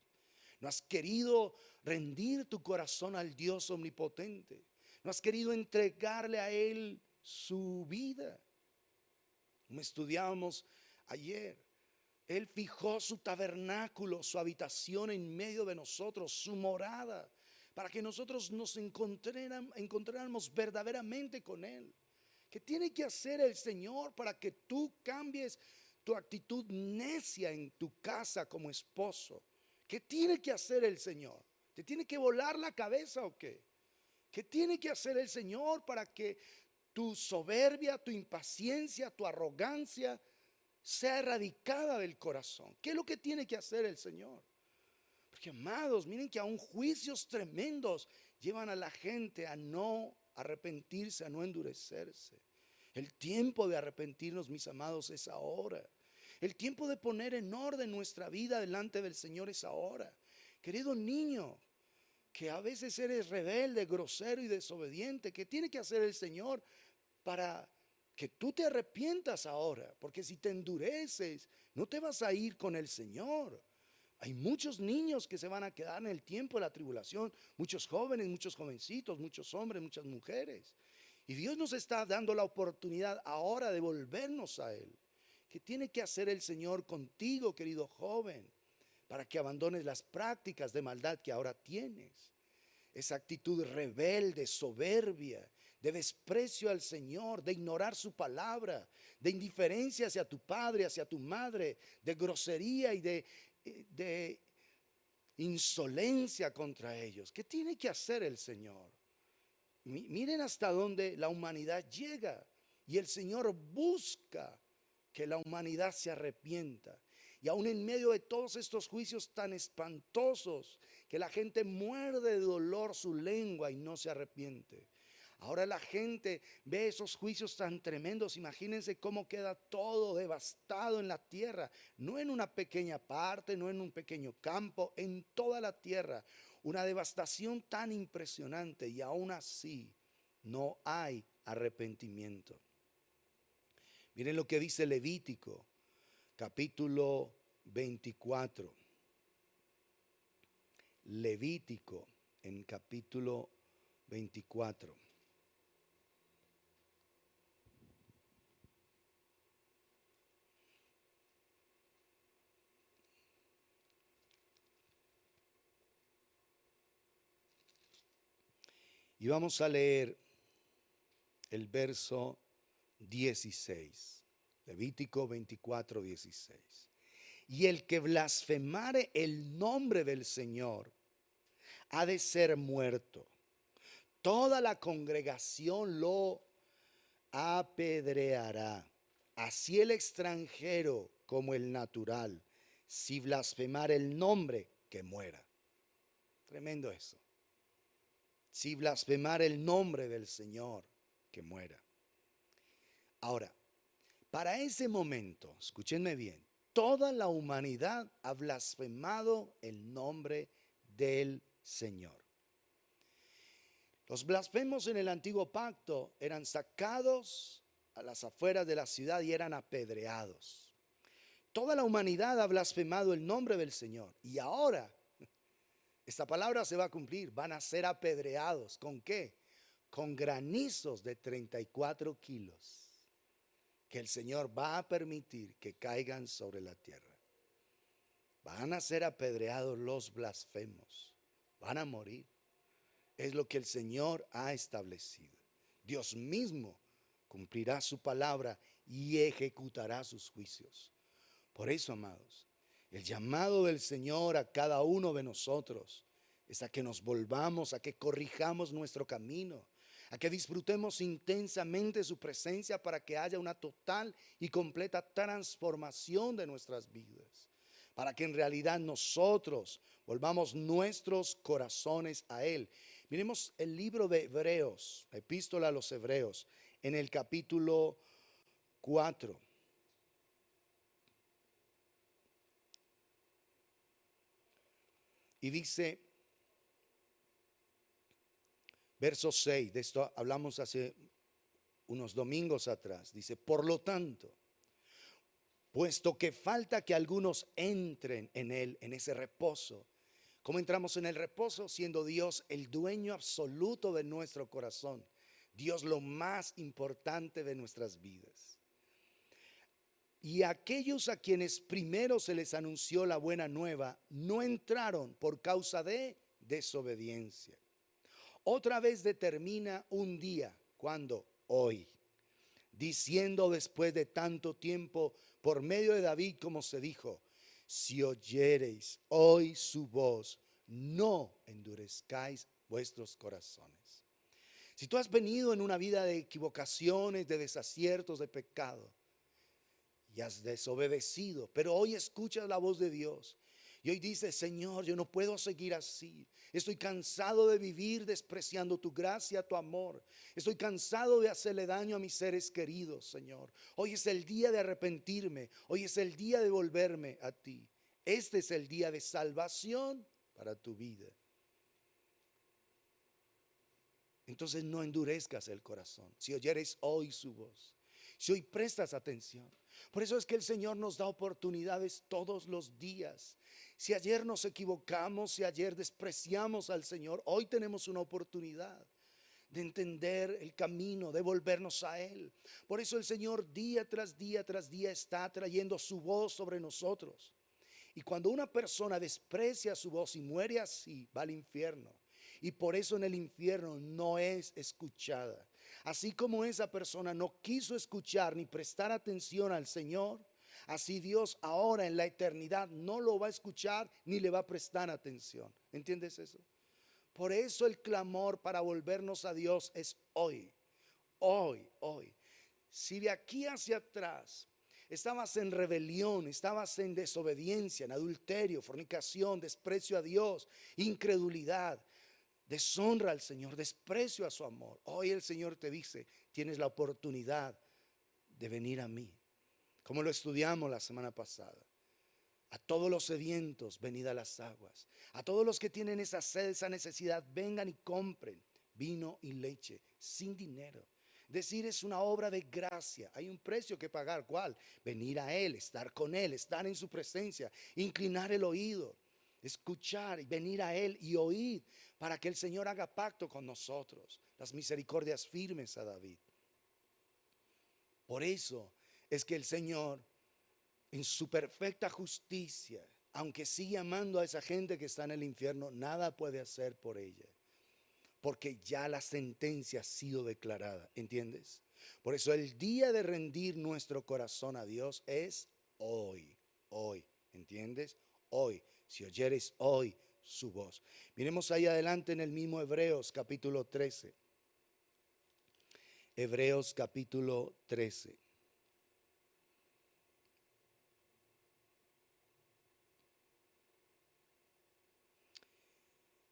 No has querido rendir tu corazón al Dios omnipotente. No has querido entregarle a Él su vida. Como estudiábamos ayer, Él fijó su tabernáculo, su habitación en medio de nosotros, su morada, para que nosotros nos encontráramos verdaderamente con Él. ¿Qué tiene que hacer el Señor para que tú cambies tu actitud necia en tu casa como esposo? ¿Qué tiene que hacer el Señor? ¿Te tiene que volar la cabeza o qué? ¿Qué tiene que hacer el Señor para que tu soberbia, tu impaciencia, tu arrogancia sea erradicada del corazón? ¿Qué es lo que tiene que hacer el Señor? Porque amados, miren que aún juicios tremendos llevan a la gente a no arrepentirse, a no endurecerse. El tiempo de arrepentirnos, mis amados, es ahora. El tiempo de poner en orden nuestra vida delante del Señor es ahora. Querido niño, que a veces eres rebelde, grosero y desobediente, ¿qué tiene que hacer el Señor para que tú te arrepientas ahora? Porque si te endureces, no te vas a ir con el Señor. Hay muchos niños que se van a quedar en el tiempo de la tribulación, muchos jóvenes, muchos jovencitos, muchos hombres, muchas mujeres. Y Dios nos está dando la oportunidad ahora de volvernos a Él. ¿Qué tiene que hacer el Señor contigo, querido joven, para que abandones las prácticas de maldad que ahora tienes? Esa actitud rebelde, soberbia, de desprecio al Señor, de ignorar su palabra, de indiferencia hacia tu padre, hacia tu madre, de grosería y de insolencia contra ellos. ¿Qué tiene que hacer el Señor? Miren hasta dónde la humanidad llega y el Señor busca que la humanidad se arrepienta. Y aún en medio de todos estos juicios tan espantosos, que la gente muerde de dolor su lengua y no se arrepiente. Ahora la gente ve esos juicios tan tremendos. Imagínense cómo queda todo devastado en la tierra. No en una pequeña parte, no en un pequeño campo, en toda la tierra. Una devastación tan impresionante y aún así no hay arrepentimiento. Miren lo que dice Levítico, capítulo 24. Levítico en capítulo 24. Y vamos a leer el verso 16. Levítico 24, 16. Y el que blasfemare el nombre del Señor ha de ser muerto. Toda la congregación lo apedreará. Así el extranjero como el natural. Si blasfemare el nombre, que muera. Tremendo eso. Si blasfemare el nombre del Señor, que muera. Ahora, para ese momento, escúchenme bien, toda la humanidad ha blasfemado el nombre del Señor. Los blasfemos en el antiguo pacto eran sacados a las afueras de la ciudad y eran apedreados. Toda la humanidad ha blasfemado el nombre del Señor y ahora esta palabra se va a cumplir. Van a ser apedreados. ¿Con qué? Con granizos de 34 kilos que el Señor va a permitir que caigan sobre la tierra. Van a ser apedreados los blasfemos. Van a morir. Es lo que el Señor ha establecido. Dios mismo cumplirá su palabra y ejecutará sus juicios. Por eso, amados, El llamado del Señor a cada uno de nosotros es a que nos volvamos, a que corrijamos nuestro camino, a que disfrutemos intensamente su presencia para que haya una total y completa transformación de nuestras vidas, para que en realidad nosotros volvamos nuestros corazones a Él. Miremos el libro de Hebreos, la epístola a los Hebreos, en el capítulo 4. Y dice, verso 6, de esto hablamos hace unos domingos atrás, dice, por lo tanto, puesto que falta que algunos entren en él, en ese reposo. ¿Cómo entramos en el reposo? Siendo Dios el dueño absoluto de nuestro corazón, Dios lo más importante de nuestras vidas. Y aquellos a quienes primero se les anunció la buena nueva no entraron por causa de desobediencia. Otra vez determina un día, ¿cuándo? Hoy, diciendo después de tanto tiempo por medio de David, como se dijo, si oyereis hoy su voz, no endurezcáis vuestros corazones. Si tú has venido en una vida de equivocaciones, de desaciertos, de pecado, y has desobedecido, pero hoy escuchas la voz de Dios y hoy dices, Señor, yo no puedo seguir así. Estoy cansado de vivir despreciando tu gracia, tu amor. Estoy cansado de hacerle daño a mis seres queridos, Señor. Hoy es el día de arrepentirme. Hoy es el día de volverme a ti. Este es el día de salvación para tu vida. Entonces no endurezcas el corazón. Si oyeres hoy su voz, si hoy prestas atención. Por eso es que el Señor nos da oportunidades todos los días. Si ayer nos equivocamos, si ayer despreciamos al Señor, hoy tenemos una oportunidad de entender el camino, de volvernos a Él. Por eso el Señor día tras día tras día está trayendo su voz sobre nosotros. Y cuando una persona desprecia su voz y muere así, va al infierno. Y por eso en el infierno no es escuchada. Así como esa persona no quiso escuchar ni prestar atención al Señor, así Dios ahora en la eternidad no lo va a escuchar ni le va a prestar atención. ¿Entiendes eso? Por eso el clamor para volvernos a Dios es hoy, hoy, hoy. Si de aquí hacia atrás estabas en rebelión, estabas en desobediencia, en adulterio, fornicación, desprecio a Dios, incredulidad, deshonra al Señor, desprecio a su amor, hoy el Señor te dice, tienes la oportunidad de venir a mí. Como lo estudiamos la semana pasada. A todos los sedientos, venid a las aguas. A todos los que tienen esa sed, esa necesidad, vengan y compren vino y leche sin dinero. Es decir, es una obra de gracia. Hay un precio que pagar. ¿Cuál? Venir a Él, estar con Él, estar en su presencia, inclinar el oído, escuchar y venir a Él y oír para que el Señor haga pacto con nosotros. Las misericordias firmes a David. Por eso es que el Señor, en su perfecta justicia, aunque sigue amando a esa gente que está en el infierno, nada puede hacer por ella, porque ya la sentencia ha sido declarada, ¿entiendes? Por eso el día de rendir nuestro corazón a Dios es hoy, hoy, ¿entiendes? Hoy, si oyeres hoy su voz. Miremos ahí adelante en el mismo Hebreos capítulo 13. Hebreos capítulo 13.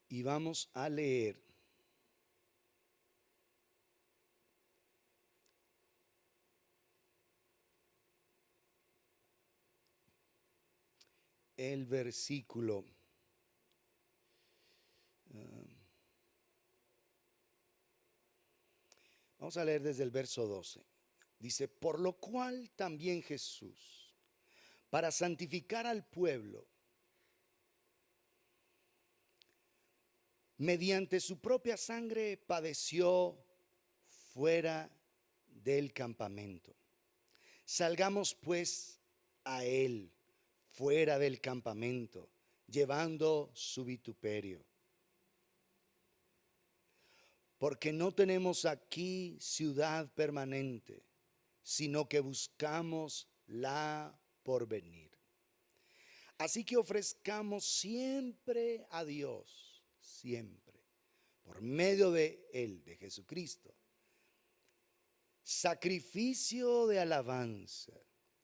Y vamos a leer el versículo. Vamos a leer desde el verso 12. Dice, por lo cual también Jesús, para santificar al pueblo, mediante su propia sangre padeció fuera del campamento. Salgamos pues a él fuera del campamento, llevando su vituperio. Porque no tenemos aquí ciudad permanente, sino que buscamos la porvenir. Así que ofrezcamos siempre a Dios, siempre, por medio de Él, de Jesucristo, sacrificio de alabanza,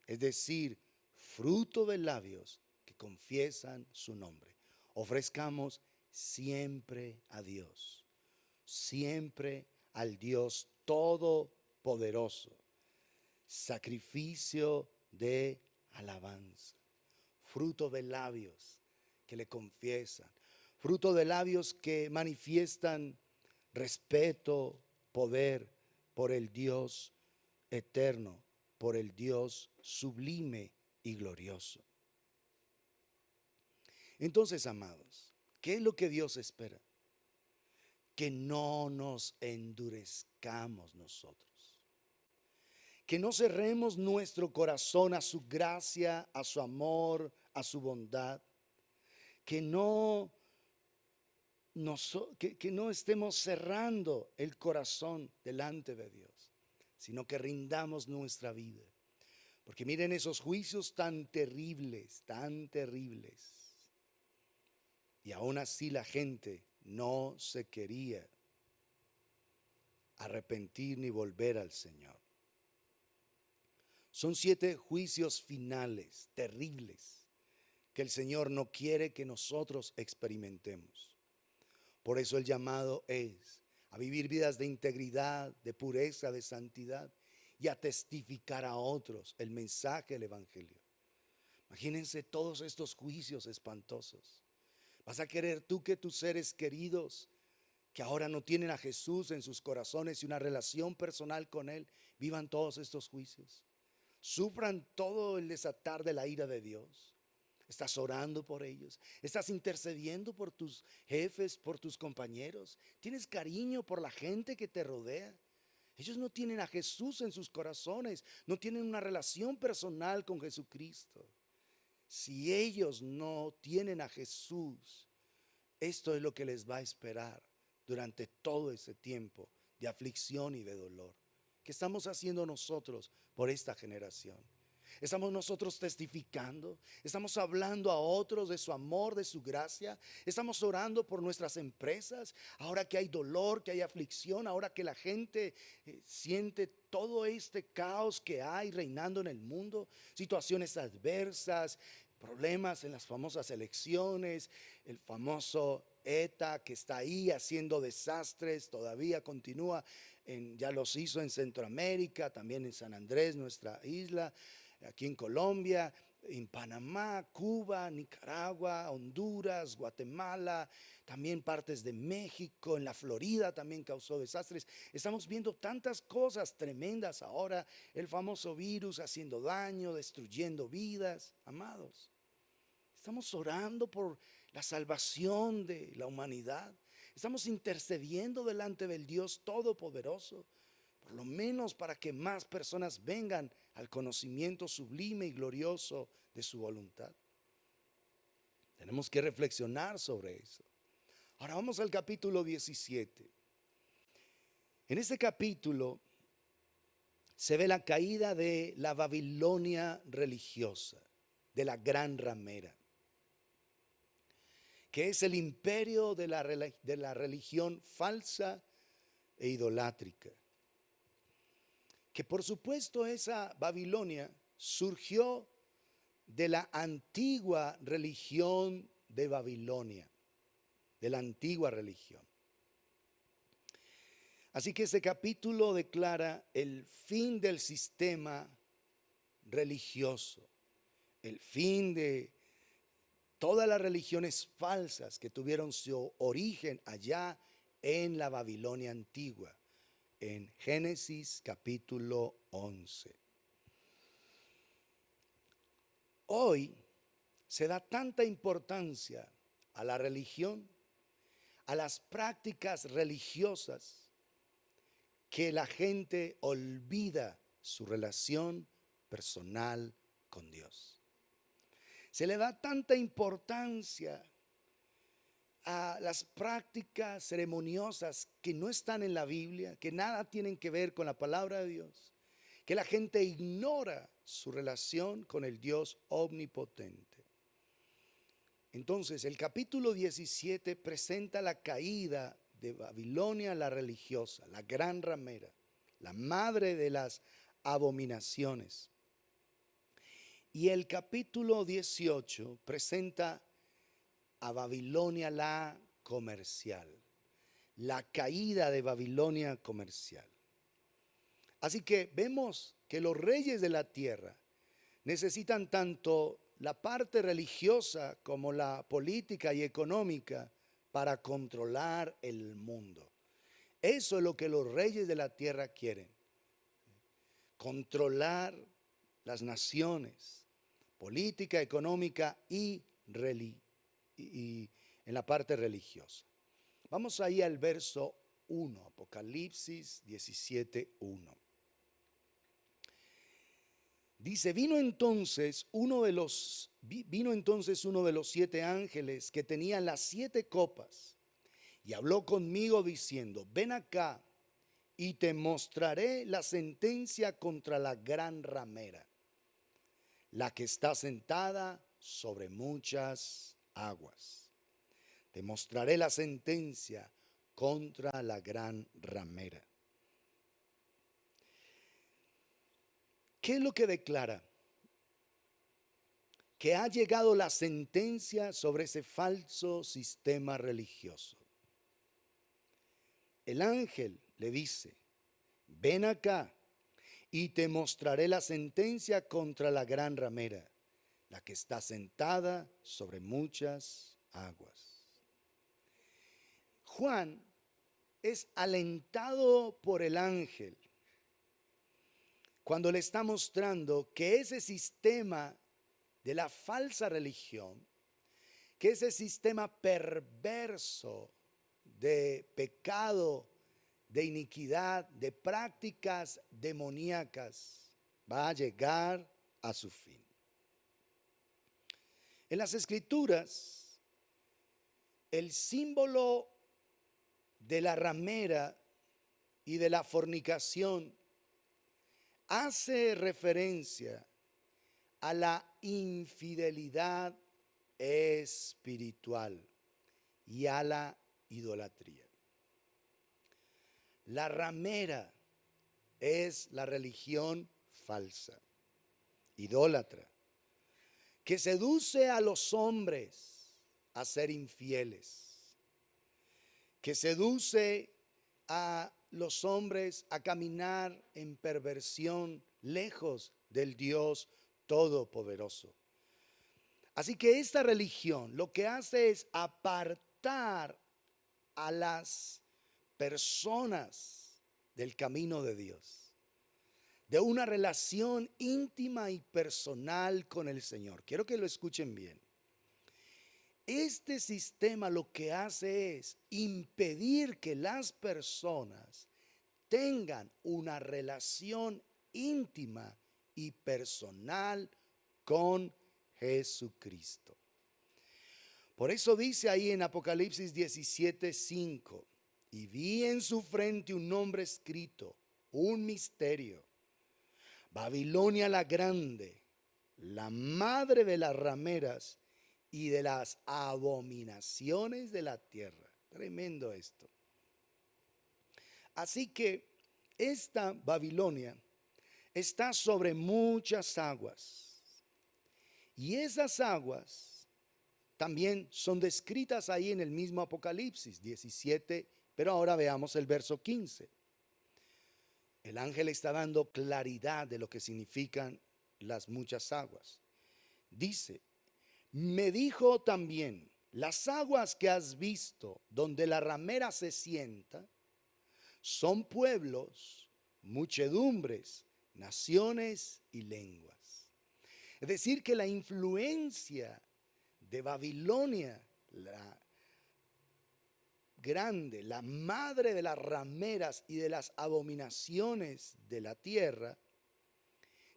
es decir, fruto de labios que confiesan su nombre. Ofrezcamos siempre a Dios, siempre al Dios todopoderoso, sacrificio de alabanza, fruto de labios que le confiesan, fruto de labios que manifiestan respeto, poder por el Dios eterno, por el Dios sublime y glorioso. Entonces, amados, ¿qué es lo que Dios espera? Que no nos endurezcamos nosotros, que no cerremos nuestro corazón a su gracia, a su amor, a su bondad, que no estemos cerrando el corazón delante de Dios, sino que rindamos nuestra vida. Porque miren esos juicios tan terribles, tan terribles. Y aún así la gente no se quería arrepentir ni volver al Señor. Son 7 juicios finales, terribles, que el Señor no quiere que nosotros experimentemos. Por eso el llamado es a vivir vidas de integridad, de pureza, de santidad y a testificar a otros el mensaje del Evangelio. Imagínense todos estos juicios espantosos. ¿Vas a querer tú que tus seres queridos, que ahora no tienen a Jesús en sus corazones y una relación personal con Él, vivan todos estos juicios? Sufran todo el desatar de la ira de Dios. ¿Estás orando por ellos? ¿Estás intercediendo por tus jefes, por tus compañeros? ¿Tienes cariño por la gente que te rodea? Ellos no tienen a Jesús en sus corazones, no tienen una relación personal con Jesucristo. Si ellos no tienen a Jesús, esto es lo que les va a esperar durante todo ese tiempo de aflicción y de dolor. ¿Qué estamos haciendo nosotros por esta generación? ¿Estamos nosotros testificando? ¿Estamos hablando a otros de su amor, de su gracia? ¿Estamos orando por nuestras empresas? Ahora que hay dolor, que hay aflicción, ahora que la gente siente todo este caos que hay reinando en el mundo, situaciones adversas, problemas en las famosas elecciones, el famoso ETA que está ahí haciendo desastres, todavía continúa, ya los hizo en Centroamérica, también en San Andrés, nuestra isla, aquí en Colombia, en Panamá, Cuba, Nicaragua, Honduras, Guatemala, también partes de México, en la Florida también causó desastres. Estamos viendo tantas cosas tremendas ahora, el famoso virus haciendo daño, destruyendo vidas, amados. Estamos orando por la salvación de la humanidad. Estamos intercediendo delante del Dios Todopoderoso, por lo menos para que más personas vengan al conocimiento sublime y glorioso de su voluntad. Tenemos que reflexionar sobre eso. Ahora vamos al capítulo 17. En este capítulo se ve la caída de la Babilonia religiosa, de la gran ramera, que es el imperio de la religión falsa e idolátrica. Que por supuesto esa Babilonia surgió de la antigua religión de Babilonia, de la antigua religión. Así que este capítulo declara el fin del sistema religioso, el fin de todas las religiones falsas que tuvieron su origen allá en la Babilonia antigua, en Génesis capítulo 11. Hoy se da tanta importancia a la religión, a las prácticas religiosas, que la gente olvida su relación personal con Dios. Se le da tanta importancia a las prácticas ceremoniosas que no están en la Biblia, que nada tienen que ver con la palabra de Dios, que la gente ignora su relación con el Dios omnipotente. Entonces, el capítulo 17 presenta la caída de Babilonia la religiosa, la gran ramera, la madre de las abominaciones. Y el capítulo 18 presenta a Babilonia la comercial, la caída de Babilonia comercial. Así que vemos que los reyes de la tierra necesitan tanto la parte religiosa como la política y económica para controlar el mundo. Eso es lo que los reyes de la tierra quieren. Controlar las naciones, política, económica y en la parte religiosa. Vamos ahí al verso 1, Apocalipsis 17:1. Dice, vino entonces uno de los 7 ángeles que tenía las 7 copas y habló conmigo diciendo, ven acá y te mostraré la sentencia contra la gran ramera, la que está sentada sobre muchas aguas. Te mostraré la sentencia contra la gran ramera. ¿Qué es lo que declara? Que ha llegado la sentencia sobre ese falso sistema religioso. El ángel le dice, ven acá y te mostraré la sentencia contra la gran ramera, la que está sentada sobre muchas aguas. Juan es alentado por el ángel cuando le está mostrando que ese sistema de la falsa religión, que ese sistema perverso de pecado, de iniquidad, de prácticas demoníacas, va a llegar a su fin. En las Escrituras, el símbolo de la ramera y de la fornicación hace referencia a la infidelidad espiritual y a la idolatría. La ramera es la religión falsa, idólatra, que seduce a los hombres a ser infieles, que seduce a los hombres a caminar en perversión lejos del Dios Todopoderoso. Así que esta religión lo que hace es apartar a las personas del camino de Dios, de una relación íntima y personal con el Señor. Quiero que lo escuchen bien. Este sistema lo que hace es impedir que las personas tengan una relación íntima y personal con Jesucristo. Por eso dice ahí en Apocalipsis 17:5, y vi en su frente un nombre escrito, un misterio, Babilonia la grande, la madre de las rameras y de las abominaciones de la tierra. Tremendo esto. Así que esta Babilonia está sobre muchas aguas. Y esas aguas también son descritas ahí en el mismo Apocalipsis 17, pero ahora veamos el verso 15. El ángel está dando claridad de lo que significan las muchas aguas. Dice, me dijo también, las aguas que has visto donde la ramera se sienta son pueblos, muchedumbres, naciones y lenguas. Es decir, que la influencia de Babilonia, la grande, la madre de las rameras y de las abominaciones de la tierra,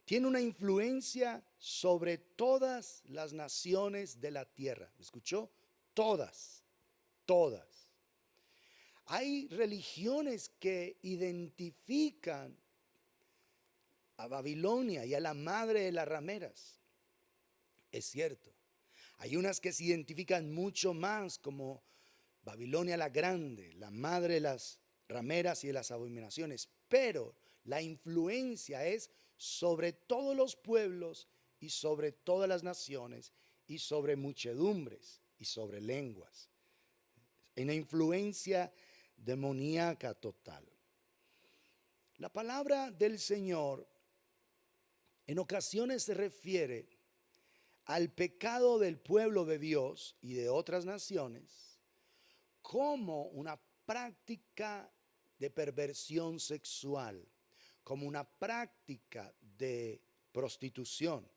tiene una influencia sobre todas las naciones de la tierra. ¿Me escuchó? Todas, todas. Hay religiones que identifican a Babilonia y a la madre de las rameras. Es cierto. Hay unas que se identifican mucho más como Babilonia la Grande, la madre de las rameras y de las abominaciones, pero la influencia es sobre todos los pueblos y sobre todas las naciones y sobre muchedumbres y sobre lenguas. Una influencia demoníaca total. La palabra del Señor en ocasiones se refiere al pecado del pueblo de Dios y de otras naciones como una práctica de perversión sexual, como una práctica de prostitución.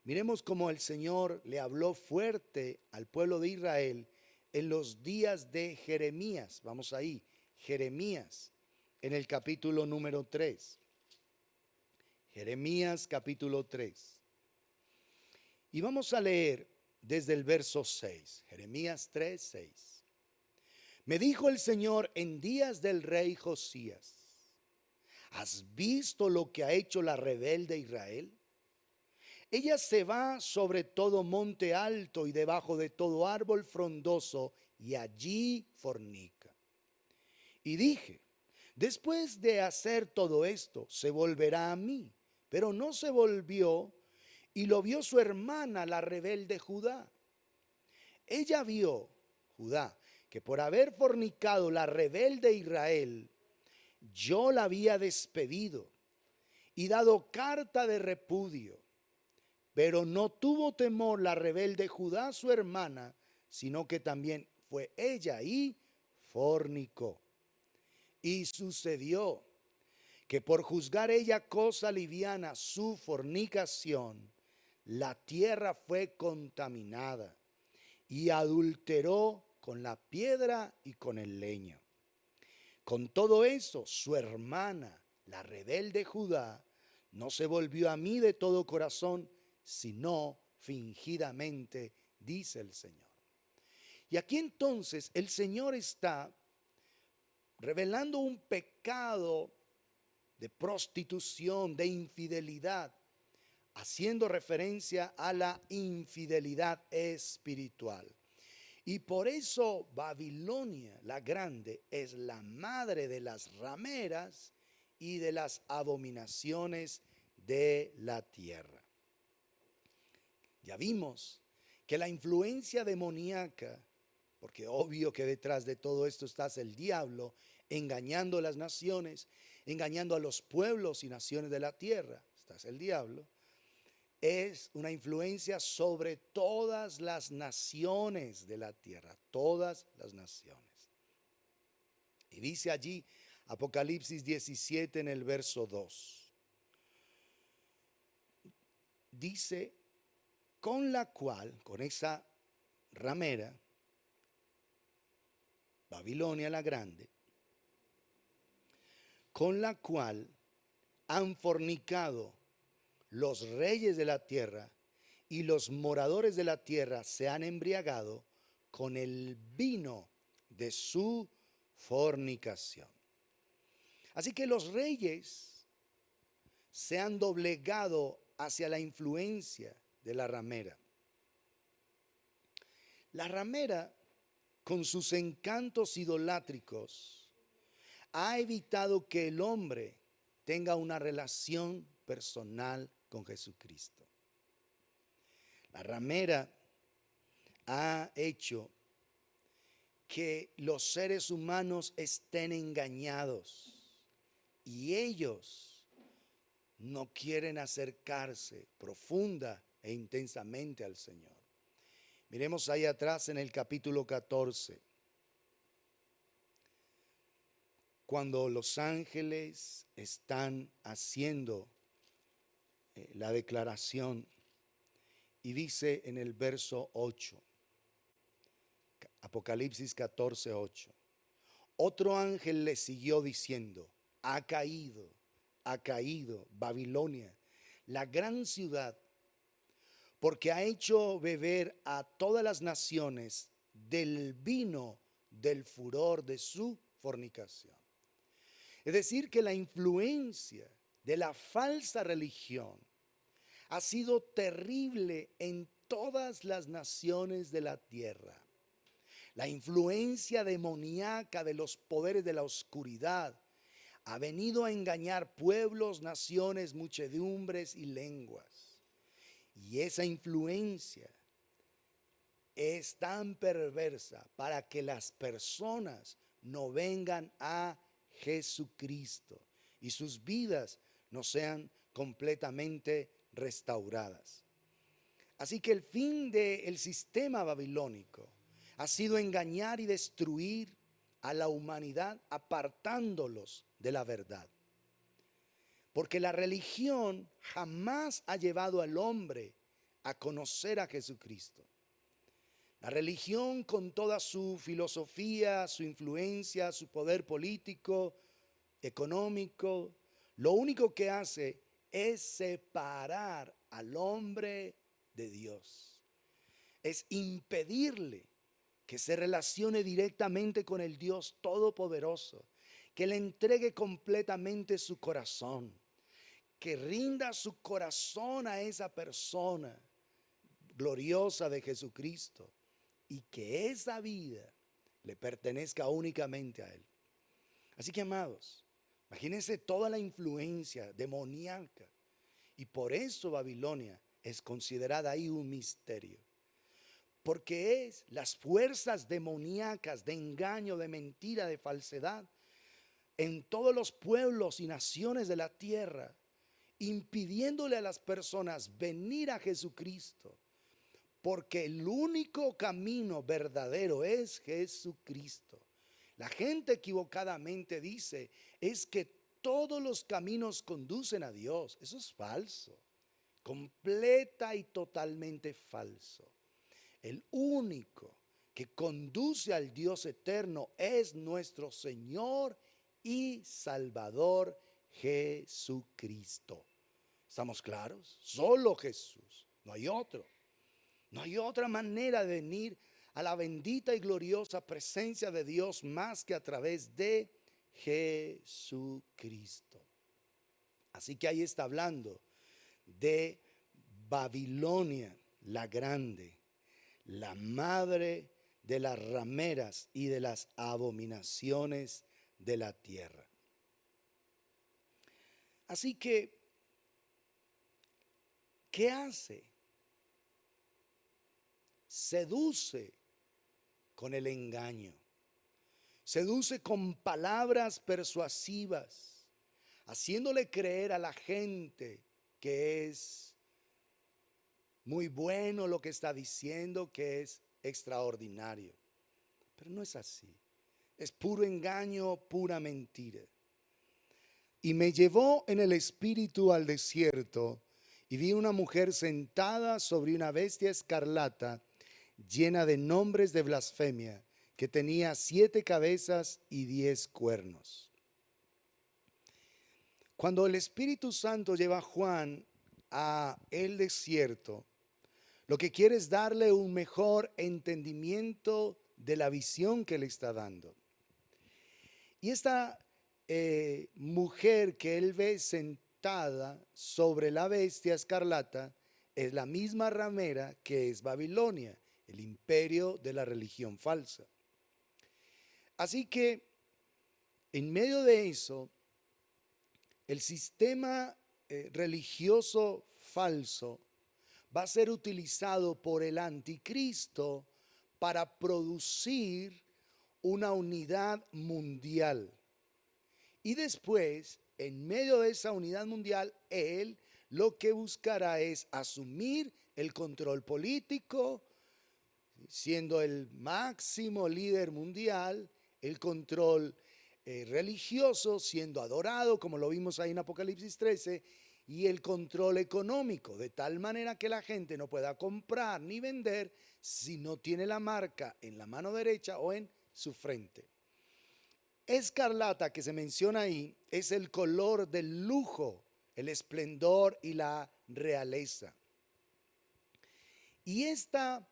Miremos cómo el Señor le habló fuerte al pueblo de Israel en los días de Jeremías. Vamos ahí, Jeremías, en el capítulo número 3. Jeremías capítulo 3. Y vamos a leer desde el verso 6, Jeremías 3, 6. Me dijo el Señor en días del rey Josías, ¿has visto lo que ha hecho la rebelde Israel? Ella se va sobre todo monte alto y debajo de todo árbol frondoso y allí fornica. Y dije, después de hacer todo esto, se volverá a mí, pero no se volvió. Y lo vio su hermana, la rebelde Judá. Ella vio, Judá, que por haber fornicado la rebelde Israel, yo la había despedido y dado carta de repudio. Pero no tuvo temor la rebelde Judá, su hermana, sino que también fue ella y fornicó. Y sucedió que por juzgar ella cosa liviana su fornicación, la tierra fue contaminada y adulteró con la piedra y con el leño. Con todo eso, su hermana, la rebelde Judá, no se volvió a mí de todo corazón, sino fingidamente, dice el Señor. Y aquí entonces el Señor está revelando un pecado de prostitución, de infidelidad, haciendo referencia a la infidelidad espiritual. Y por eso Babilonia la Grande es la madre de las rameras y de las abominaciones de la tierra. Ya vimos que la influencia demoníaca, porque obvio que detrás de todo esto está el diablo, engañando a las naciones, engañando a los pueblos y naciones de la tierra, está el diablo, es una influencia sobre todas las naciones de la tierra, todas las naciones. Y dice allí Apocalipsis 17 en el verso 2. Dice, con la cual, con esa ramera, Babilonia la Grande, con la cual han fornicado los reyes de la tierra y los moradores de la tierra se han embriagado con el vino de su fornicación. Así que los reyes se han doblegado hacia la influencia de la ramera. La ramera, con sus encantos idolátricos, ha evitado que el hombre tenga una relación personal con Jesucristo. La ramera ha hecho que los seres humanos estén engañados y ellos no quieren acercarse profunda e intensamente al Señor. Miremos ahí atrás en el capítulo 14, cuando los ángeles están haciendo la declaración, y dice en el verso 8, Apocalipsis 14, 8, otro ángel le siguió diciendo, ha caído Babilonia, la gran ciudad, porque ha hecho beber a todas las naciones del vino del furor de su fornicación. Es decir, que la influencia de la falsa religión ha sido terrible en todas todas las naciones de la tierra. La influencia demoníaca de los poderes de la oscuridad ha venido a engañar pueblos, naciones, muchedumbres y lenguas. Y esa influencia es tan perversa para que las personas no vengan a Jesucristo y sus vidas no sean completamente restauradas. Así que el fin del sistema babilónico ha sido engañar y destruir a la humanidad apartándolos de la verdad. Porque la religión jamás ha llevado al hombre a conocer a Jesucristo. La religión, con toda su filosofía, su influencia, su poder político, económico, lo único que hace es separar al hombre de Dios. Es impedirle que se relacione directamente con el Dios Todopoderoso, que le entregue completamente su corazón, que rinda su corazón a esa persona gloriosa de Jesucristo y que esa vida le pertenezca únicamente a Él. Así que, amados, imagínense toda la influencia demoníaca, y por eso Babilonia es considerada ahí un misterio. Porque es las fuerzas demoníacas de engaño, de mentira, de falsedad en todos los pueblos y naciones de la tierra, impidiéndole a las personas venir a Jesucristo, porque el único camino verdadero es Jesucristo. La gente equivocadamente dice es que todos los caminos conducen a Dios. Eso es falso, completa y totalmente falso. El único que conduce al Dios eterno es nuestro Señor y Salvador Jesucristo. ¿Estamos claros? Solo Jesús, no hay otro. No hay otra manera de venir a la bendita y gloriosa presencia de Dios más que a través de Jesucristo. Así que ahí está hablando de Babilonia la grande, la madre de las rameras y de las abominaciones de la tierra. Así que, ¿qué hace? Seduce con el engaño, seduce con palabras persuasivas, haciéndole creer a la gente que es muy bueno lo que está diciendo, que es extraordinario. Pero no es así. Es puro engaño, pura mentira. Y me llevó en el espíritu al desierto y vi una mujer sentada sobre una bestia escarlata llena de nombres de blasfemia, que tenía 7 cabezas y 10 cuernos. Cuando el Espíritu Santo lleva a Juan a el desierto, lo que quiere es darle un mejor entendimiento de la visión que le está dando. Y esta mujer que él ve sentada sobre la bestia escarlata es la misma ramera que es Babilonia, el imperio de la religión falsa. Así que en medio de eso, el sistema religioso falso va a ser utilizado por el anticristo para producir una unidad mundial. Y después, en medio de esa unidad mundial, él lo que buscará es asumir el control político, siendo el máximo líder mundial, el control religioso, siendo adorado, como lo vimos ahí en Apocalipsis 13, y el control económico, de tal manera que la gente no pueda comprar ni vender si no tiene la marca en la mano derecha o en su frente. Escarlata, que se menciona ahí, es el color del lujo, el esplendor y la realeza. Y esta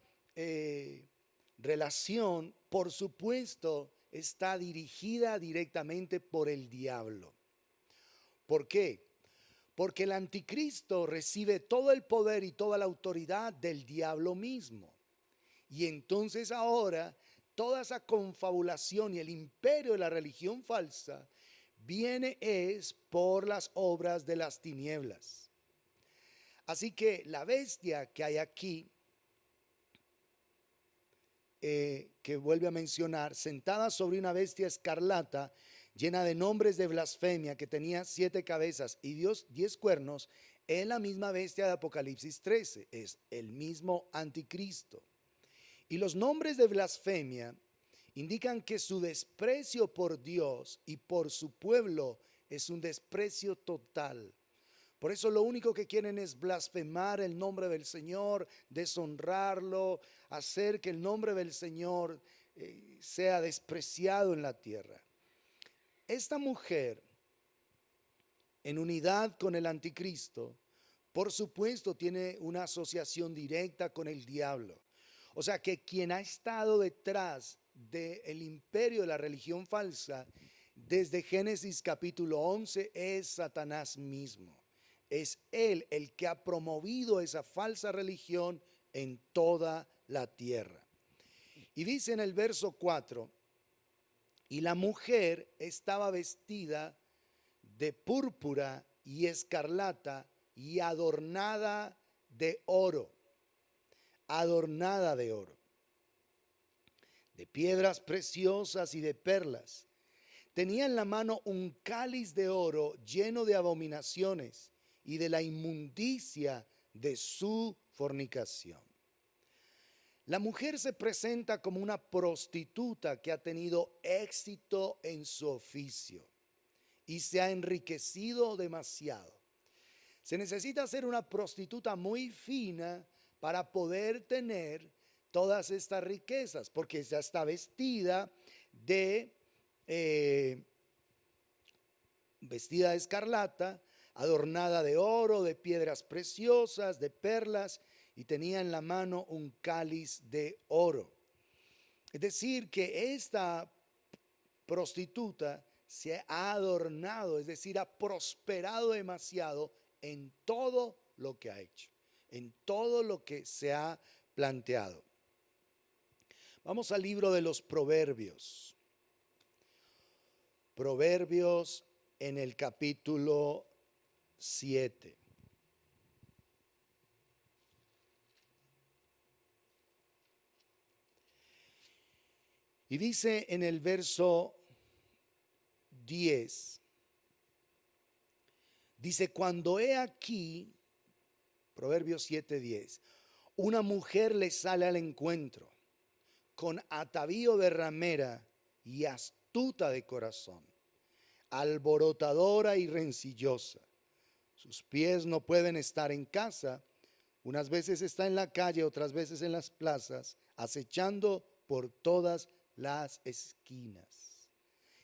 relación, por supuesto, está dirigida directamente por el diablo. ¿Por qué? porque el anticristo recibe todo el poder y toda la autoridad del diablo mismo. Y entonces ahora toda esa confabulación y el imperio de la religión falsa viene es por las obras de las tinieblas. Así que la bestia que hay aquí, que vuelve a mencionar, sentada sobre una bestia escarlata, llena de nombres de blasfemia, que tenía 7 cabezas y 10 cuernos, es la misma bestia de Apocalipsis 13, es el mismo anticristo. Y los nombres de blasfemia indican que su desprecio por Dios y por su pueblo es un desprecio total. Por eso lo único que quieren es blasfemar el nombre del Señor, deshonrarlo, hacer que el nombre del Señor sea despreciado en la tierra. Esta mujer, en unidad con el anticristo, por supuesto tiene una asociación directa con el diablo. O sea que quien ha estado detrás del imperio de la religión falsa desde Génesis capítulo 11 es Satanás mismo. Es él el que ha promovido esa falsa religión en toda la tierra. Y dice en el verso 4, y la mujer estaba vestida de púrpura y escarlata y adornada de oro, de piedras preciosas y de perlas. Tenía en la mano un cáliz de oro lleno de abominaciones y de la inmundicia de su fornicación. La mujer se presenta como una prostituta que ha tenido éxito en su oficio y se ha enriquecido demasiado. Se necesita ser una prostituta muy fina para poder tener todas estas riquezas, porque ya está vestida de escarlata, adornada de oro, de piedras preciosas, de perlas, y tenía en la mano un cáliz de oro. Es decir, que esta prostituta se ha adornado, es decir, ha prosperado demasiado en todo lo que ha hecho, en todo lo que se ha planteado. Vamos al libro de los Proverbios. Proverbios en el capítulo 7. Y dice en el verso 10, dice, cuando he aquí, Proverbios 7:10, una mujer le sale al encuentro con atavío de ramera y astuta de corazón, alborotadora y rencillosa. Sus pies no pueden estar en casa, unas veces está en la calle, otras veces en las plazas, acechando por todas las esquinas.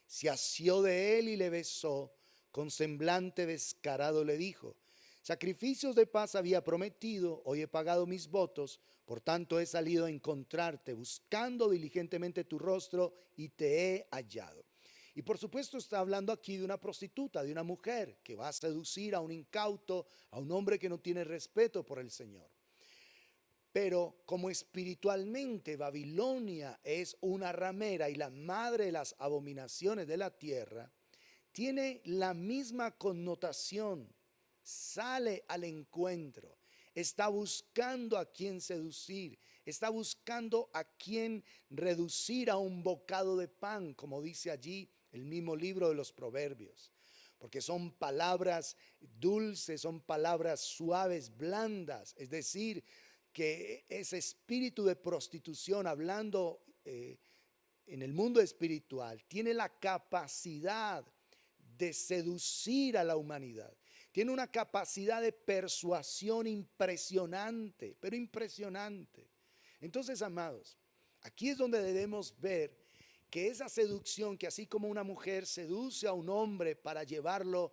Se asió de él y le besó, con semblante descarado le dijo, sacrificios de paz había prometido, hoy he pagado mis votos, por tanto he salido a encontrarte, buscando diligentemente tu rostro y te he hallado. Y por supuesto está hablando aquí de una prostituta, de una mujer que va a seducir a un incauto, a un hombre que no tiene respeto por el Señor. Pero como espiritualmente Babilonia es una ramera y la madre de las abominaciones de la tierra, tiene la misma connotación. Sale al encuentro, está buscando a quien seducir, está buscando a quien reducir a un bocado de pan, como dice allí el mismo libro de los Proverbios. Porque son palabras dulces, son palabras suaves, blandas, es decir, que ese espíritu de prostitución, hablando en el mundo espiritual, tiene la capacidad de seducir a la humanidad. Tiene una capacidad de persuasión impresionante, pero impresionante. Entonces, amados, aquí es donde debemos ver que esa seducción, que así como una mujer seduce a un hombre para llevarlo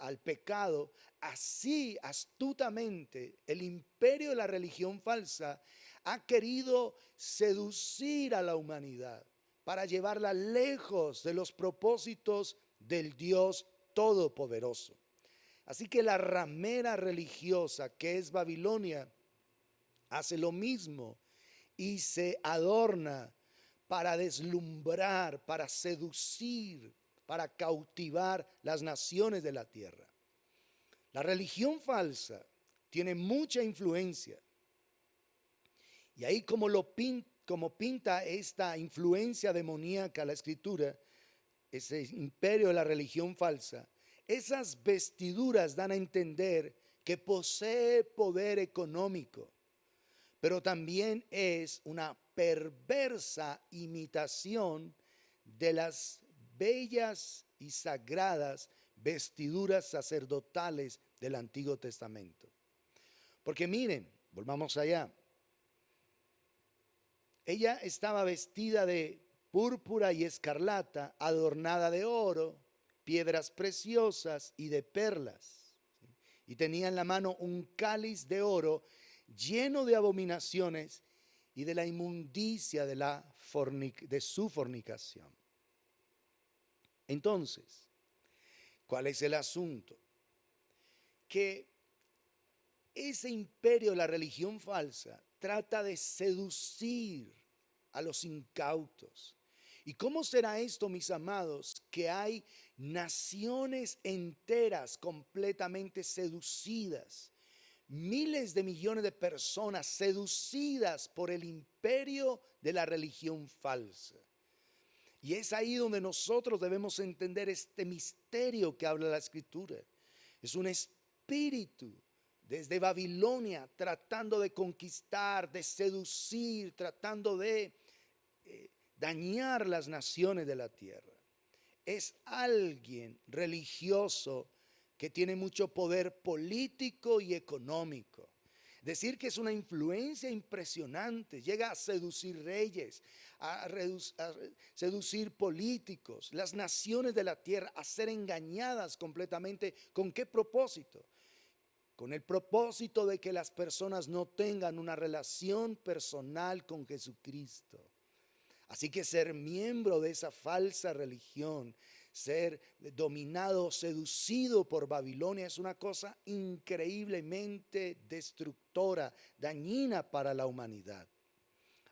al pecado, así astutamente el imperio de la religión falsa ha querido seducir a la humanidad para llevarla lejos de los propósitos del Dios Todopoderoso. Así que la ramera religiosa que es Babilonia hace lo mismo y se adorna para deslumbrar, para seducir, para cautivar las naciones de la tierra. La religión falsa tiene mucha influencia. Y ahí como pinta esta influencia demoníaca la escritura, ese imperio de la religión falsa, esas vestiduras dan a entender que posee poder económico, pero también es una perversa imitación de las bellas y sagradas vestiduras sacerdotales del Antiguo Testamento. Porque miren, volvamos allá. Ella estaba vestida de púrpura y escarlata, adornada de oro, piedras preciosas y de perlas. Y tenía en la mano un cáliz de oro lleno de abominaciones y de la inmundicia de su fornicación. Entonces, ¿cuál es el asunto? Que ese imperio de la religión falsa trata de seducir a los incautos. ¿Y cómo será esto, mis amados? Que hay naciones enteras completamente seducidas, miles de millones de personas seducidas por el imperio de la religión falsa. Y es ahí donde nosotros debemos entender este misterio que habla la Escritura. Es un espíritu desde Babilonia tratando de conquistar, de seducir, tratando de dañar las naciones de la tierra. Es alguien religioso que tiene mucho poder político y económico. Decir que es una influencia impresionante, llega a seducir reyes, a seducir políticos, las naciones de la tierra, a ser engañadas completamente. ¿Con qué propósito? Con el propósito de que las personas no tengan una relación personal con Jesucristo. Así que ser miembro de esa falsa religión, ser dominado, seducido por Babilonia es una cosa increíblemente destructora, dañina para la humanidad.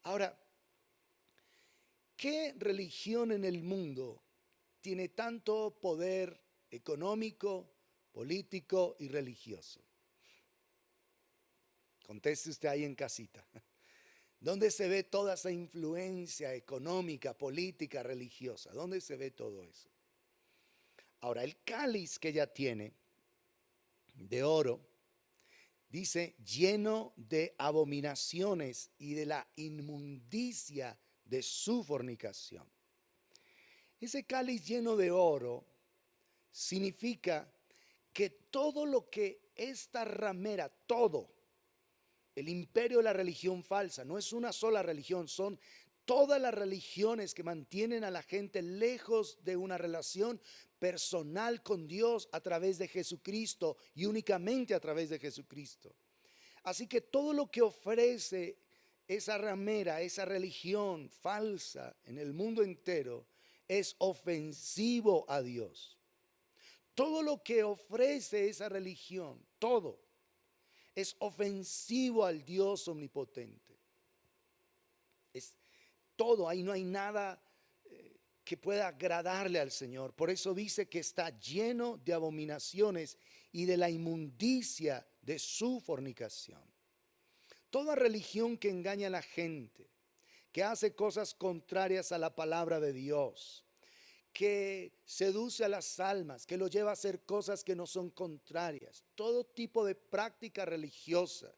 Ahora, ¿qué religión en el mundo tiene tanto poder económico, político y religioso? Conteste usted ahí en casita. ¿Dónde se ve toda esa influencia económica, política, religiosa? ¿Dónde se ve todo eso? Ahora, el cáliz que ella tiene de oro, dice, lleno de abominaciones y de la inmundicia de su fornicación. Ese cáliz lleno de oro significa que todo lo que esta ramera, todo, el imperio de la religión falsa, no es una sola religión, son todas las religiones que mantienen a la gente lejos de una relación personal con Dios a través de Jesucristo y únicamente a través de Jesucristo. Así que todo lo que ofrece esa ramera, esa religión falsa en el mundo entero es ofensivo a Dios. Todo lo que ofrece esa religión, todo, es ofensivo al Dios omnipotente. Es todo, ahí no hay nada que pueda agradarle al Señor. Por eso dice que está lleno de abominaciones y de la inmundicia de su fornicación. Toda religión que engaña a la gente, que hace cosas contrarias a la palabra de Dios, que seduce a las almas, que lo lleva a hacer cosas que no son contrarias, todo tipo de práctica religiosa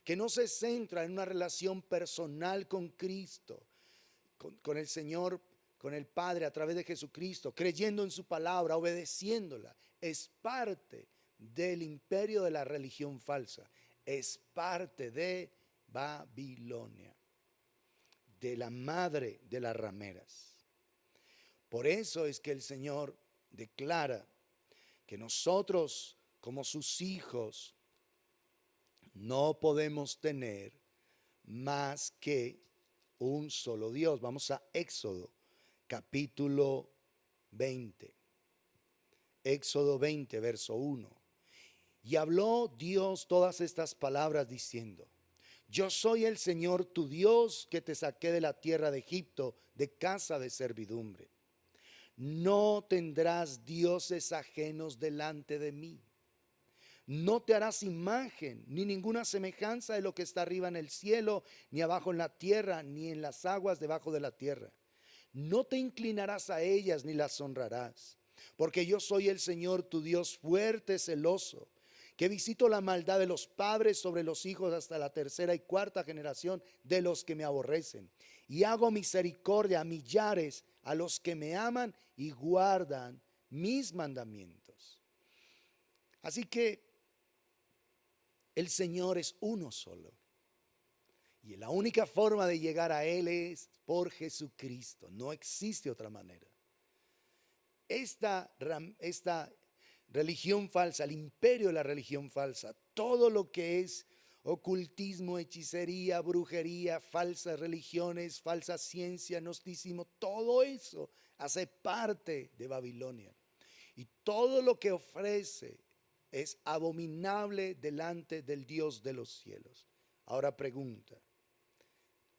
que no se centra en una relación personal con Cristo, con el Señor, con el Padre a través de Jesucristo, creyendo en su palabra, obedeciéndola, es parte del imperio de la religión falsa, es parte de Babilonia, de la madre de las rameras. Por eso es que el Señor declara que nosotros, como sus hijos, no podemos tener más que un solo Dios. Vamos a Éxodo, capítulo 20. Éxodo 20, verso 1. Y habló Dios todas estas palabras diciendo: yo soy el Señor tu Dios que te saqué de la tierra de Egipto, de casa de servidumbre. No tendrás dioses ajenos delante de mí. No te harás imagen ni ninguna semejanza de lo que está arriba en el cielo, ni abajo en la tierra, ni en las aguas debajo de la tierra. No te inclinarás a ellas ni las honrarás, porque yo soy el Señor tu Dios fuerte, celoso, que visito la maldad de los padres sobre los hijos hasta la tercera y cuarta generación de los que me aborrecen. Y hago misericordia a millares, a los que me aman y guardan mis mandamientos. Así que el Señor es uno solo. Y la única forma de llegar a Él es por Jesucristo. No existe otra manera. Esta religión falsa, el imperio de la religión falsa, todo lo que es ocultismo, hechicería, brujería, falsas religiones, falsa ciencia, gnosticismo, todo eso hace parte de Babilonia. Y todo lo que ofrece es abominable delante del Dios de los cielos. Ahora pregunta,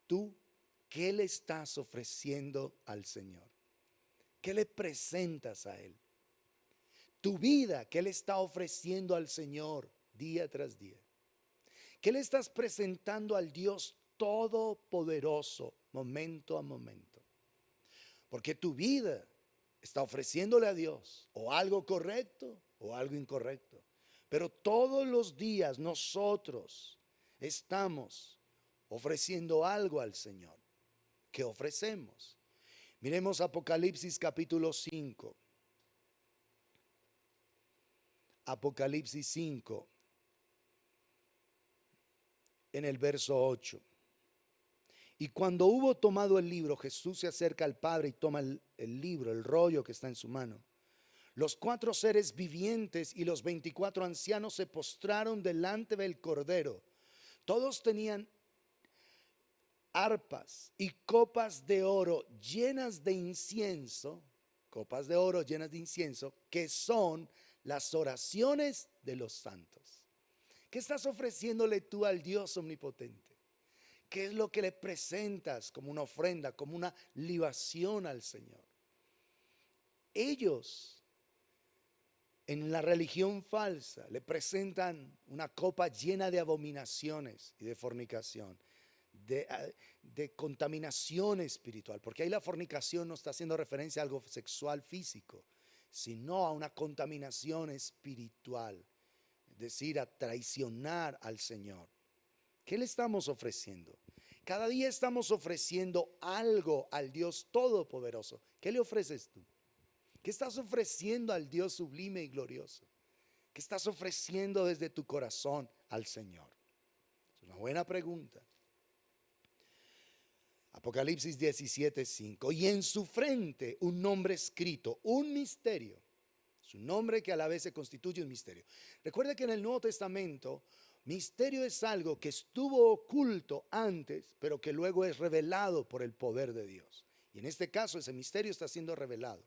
¿tú qué le estás ofreciendo al Señor? ¿Qué le presentas a Él? Tu vida, ¿qué le está ofreciendo al Señor día tras día? ¿Qué le estás presentando al Dios Todopoderoso momento a momento? Porque tu vida está ofreciéndole a Dios o algo correcto o algo incorrecto. Pero todos los días nosotros estamos ofreciendo algo al Señor. ¿Qué ofrecemos? Miremos Apocalipsis capítulo 5. Apocalipsis 5, en el verso 8. Y cuando hubo tomado el libro, Jesús se acerca al Padre y toma el libro, el rollo que está en su mano. Los 4 seres vivientes y los 24 ancianos se postraron delante del Cordero. Todos tenían arpas y copas de oro llenas de incienso, copas de oro llenas de incienso, que son las oraciones de los santos. ¿Qué estás ofreciéndole tú al Dios omnipotente? ¿Qué es lo que le presentas como una ofrenda, como una libación al Señor? Ellos, en la religión falsa, le presentan una copa llena de abominaciones y de fornicación, de contaminación espiritual, porque ahí la fornicación no está haciendo referencia a algo sexual físico, sino a una contaminación espiritual, es decir, a traicionar al Señor. ¿Qué le estamos ofreciendo? Cada día estamos ofreciendo algo al Dios Todopoderoso. ¿Qué le ofreces tú? ¿Qué estás ofreciendo al Dios sublime y glorioso? ¿Qué estás ofreciendo desde tu corazón al Señor? Es una buena pregunta. Apocalipsis 17:5. Y en su frente un nombre escrito, un misterio. Su nombre que a la vez se constituye un misterio. Recuerda que en el Nuevo Testamento, misterio es algo que estuvo oculto antes, pero que luego es revelado por el poder de Dios. Y en este caso ese misterio está siendo revelado.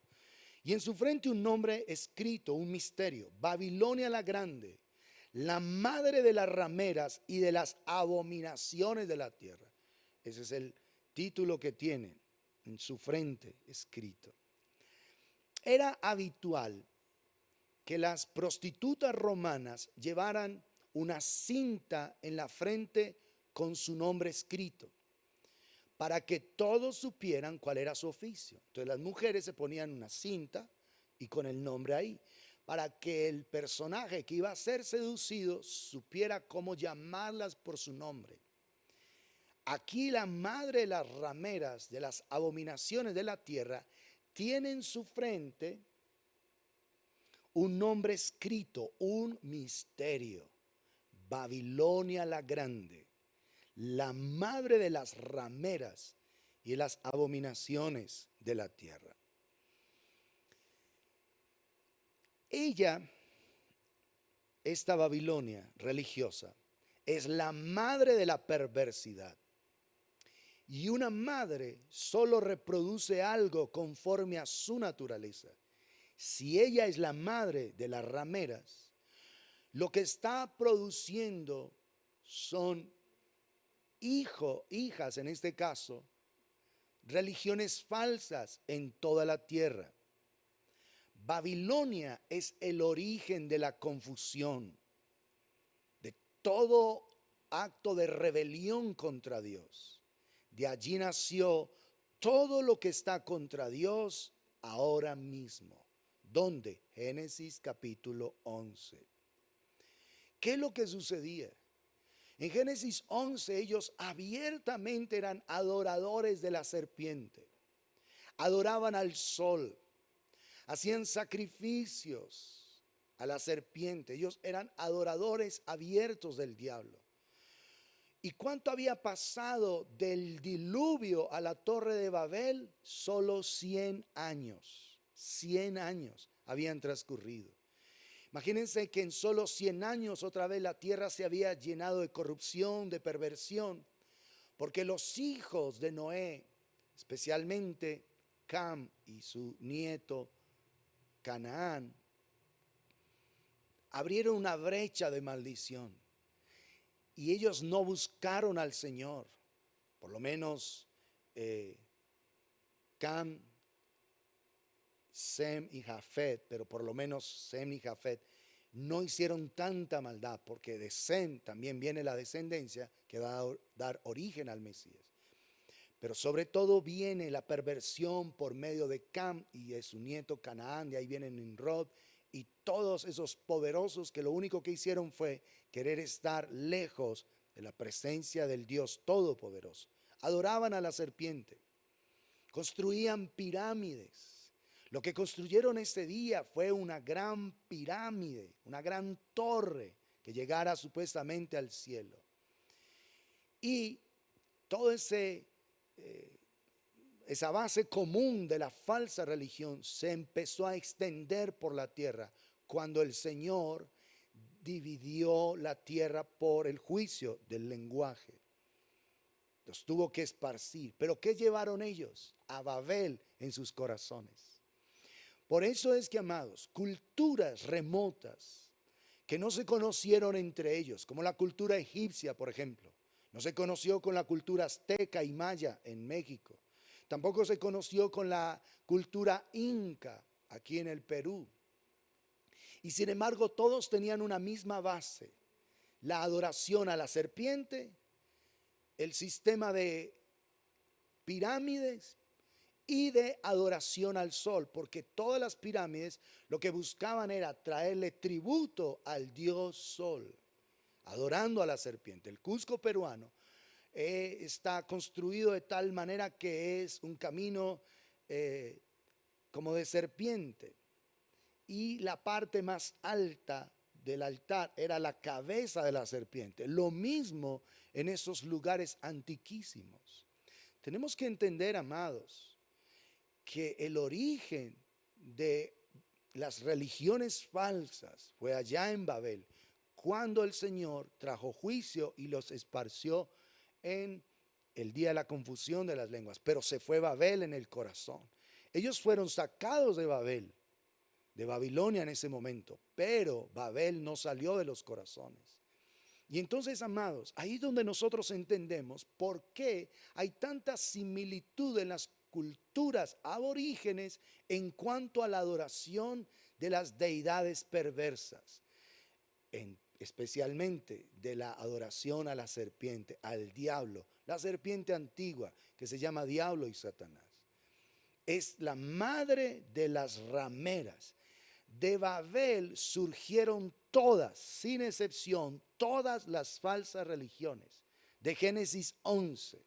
Y en su frente un nombre escrito, un misterio. Babilonia la grande, la madre de las rameras y de las abominaciones de la tierra. Ese es el título que tiene en su frente escrito. Era habitual que las prostitutas romanas llevaran una cinta en la frente con su nombre escrito, para que todos supieran cuál era su oficio. Entonces las mujeres se ponían una cinta y con el nombre ahí, para que el personaje que iba a ser seducido supiera cómo llamarlas por su nombre. Aquí la madre de las rameras, de las abominaciones de la tierra, tiene en su frente un nombre escrito, un misterio. Babilonia la grande, la madre de las rameras y las abominaciones de la tierra. Ella, esta Babilonia religiosa, es la madre de la perversidad. Y una madre solo reproduce algo conforme a su naturaleza. Si ella es la madre de las rameras, lo que está produciendo son hijas en este caso, religiones falsas en toda la tierra. Babilonia es el origen de la confusión, de todo acto de rebelión contra Dios. De allí nació todo lo que está contra Dios ahora mismo. ¿Dónde? Génesis capítulo 11. ¿Qué es lo que sucedía? En Génesis 11 ellos abiertamente eran adoradores de la serpiente. Adoraban al sol. Hacían sacrificios a la serpiente. Ellos eran adoradores abiertos del diablo. ¿Y cuánto había pasado del diluvio a la torre de Babel? Solo 100 años. 100 años habían transcurrido. Imagínense que en solo 100 años otra vez la tierra se había llenado de corrupción, de perversión, porque los hijos de Noé, especialmente Cam y su nieto Canaán, abrieron una brecha de maldición y ellos no buscaron al Señor. Por lo menos Cam, Sem y Jafet, pero por lo menos Sem y Jafet no hicieron tanta maldad, porque de Sem también viene la descendencia que va a dar origen al Mesías. Pero sobre todo viene la perversión por medio de Cam y de su nieto Canaán. De ahí viene Nimrod y todos esos poderosos que lo único que hicieron fue querer estar lejos de la presencia del Dios Todopoderoso. Adoraban a la serpiente, construían pirámides. Lo que construyeron ese día fue una gran pirámide, una gran torre que llegara supuestamente al cielo. Y todo esa base común de la falsa religión se empezó a extender por la tierra cuando el Señor dividió la tierra por el juicio del lenguaje. Los tuvo que esparcir. ¿Pero qué llevaron ellos? A Babel en sus corazones. Por eso es que, amados, culturas remotas que no se conocieron entre ellos, como la cultura egipcia, por ejemplo, no se conoció con la cultura azteca y maya en México. Tampoco se conoció con la cultura inca aquí en el Perú. Y sin embargo, todos tenían una misma base: la adoración a la serpiente, el sistema de pirámides y de adoración al sol, porque todas las pirámides lo que buscaban era traerle tributo al dios sol, adorando a la serpiente. El Cusco peruano está construido de tal manera que es un camino como de serpiente, y la parte más alta del altar era la cabeza de la serpiente. Lo mismo en esos lugares antiquísimos. Tenemos que entender, amados, que el origen de las religiones falsas fue allá en Babel, cuando el Señor trajo juicio y los esparció en el día de la confusión de las lenguas. Pero se fue Babel en el corazón. Ellos fueron sacados de Babel, de Babilonia en ese momento, pero Babel no salió de los corazones. Y entonces, amados, ahí es donde nosotros entendemos por qué hay tanta similitud en las culturas aborígenes en cuanto a la adoración de las deidades perversas, especialmente de la adoración a la serpiente, al diablo, la serpiente antigua que se llama diablo y Satanás. Es la madre de las rameras. De Babel surgieron todas, sin excepción, todas las falsas religiones. De Génesis 11.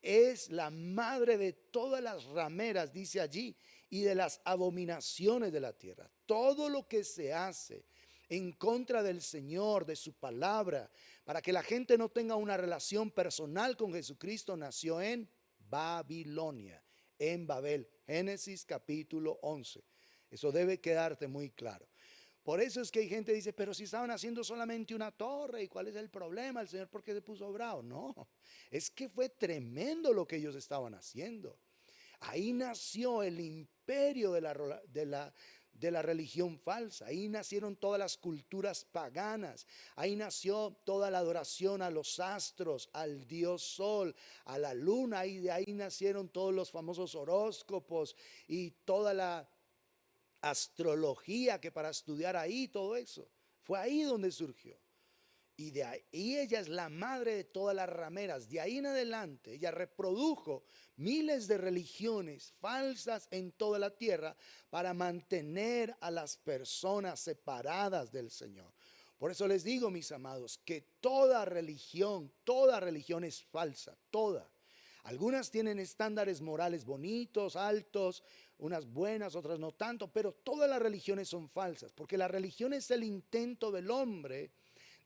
Es la madre de todas las rameras, dice allí, y de las abominaciones de la tierra. Todo lo que se hace en contra del Señor, de su palabra, para que la gente no tenga una relación personal con Jesucristo, nació en Babilonia, en Babel. Génesis capítulo 11. Eso debe quedarte muy claro. Por eso es que hay gente que dice, pero si estaban haciendo solamente una torre, ¿y cuál es el problema? ¿El Señor por qué se puso bravo? No, es que fue tremendo lo que ellos estaban haciendo. Ahí nació el imperio de la religión falsa. Ahí nacieron todas las culturas paganas. Ahí nació toda la adoración a los astros, al dios sol, a la luna. Y de ahí nacieron todos los famosos horóscopos y toda la astrología que para estudiar ahí todo eso. Fue ahí donde surgió. Y de ahí, y ella es la madre de todas las rameras. De ahí en adelante, ella reprodujo miles de religiones falsas en toda la tierra para mantener a las personas separadas del Señor. Por eso les digo, mis amados, que toda religión es falsa, toda. Algunas tienen estándares morales bonitos, altos, unas buenas, otras no tanto, pero todas las religiones son falsas, porque la religión es el intento del hombre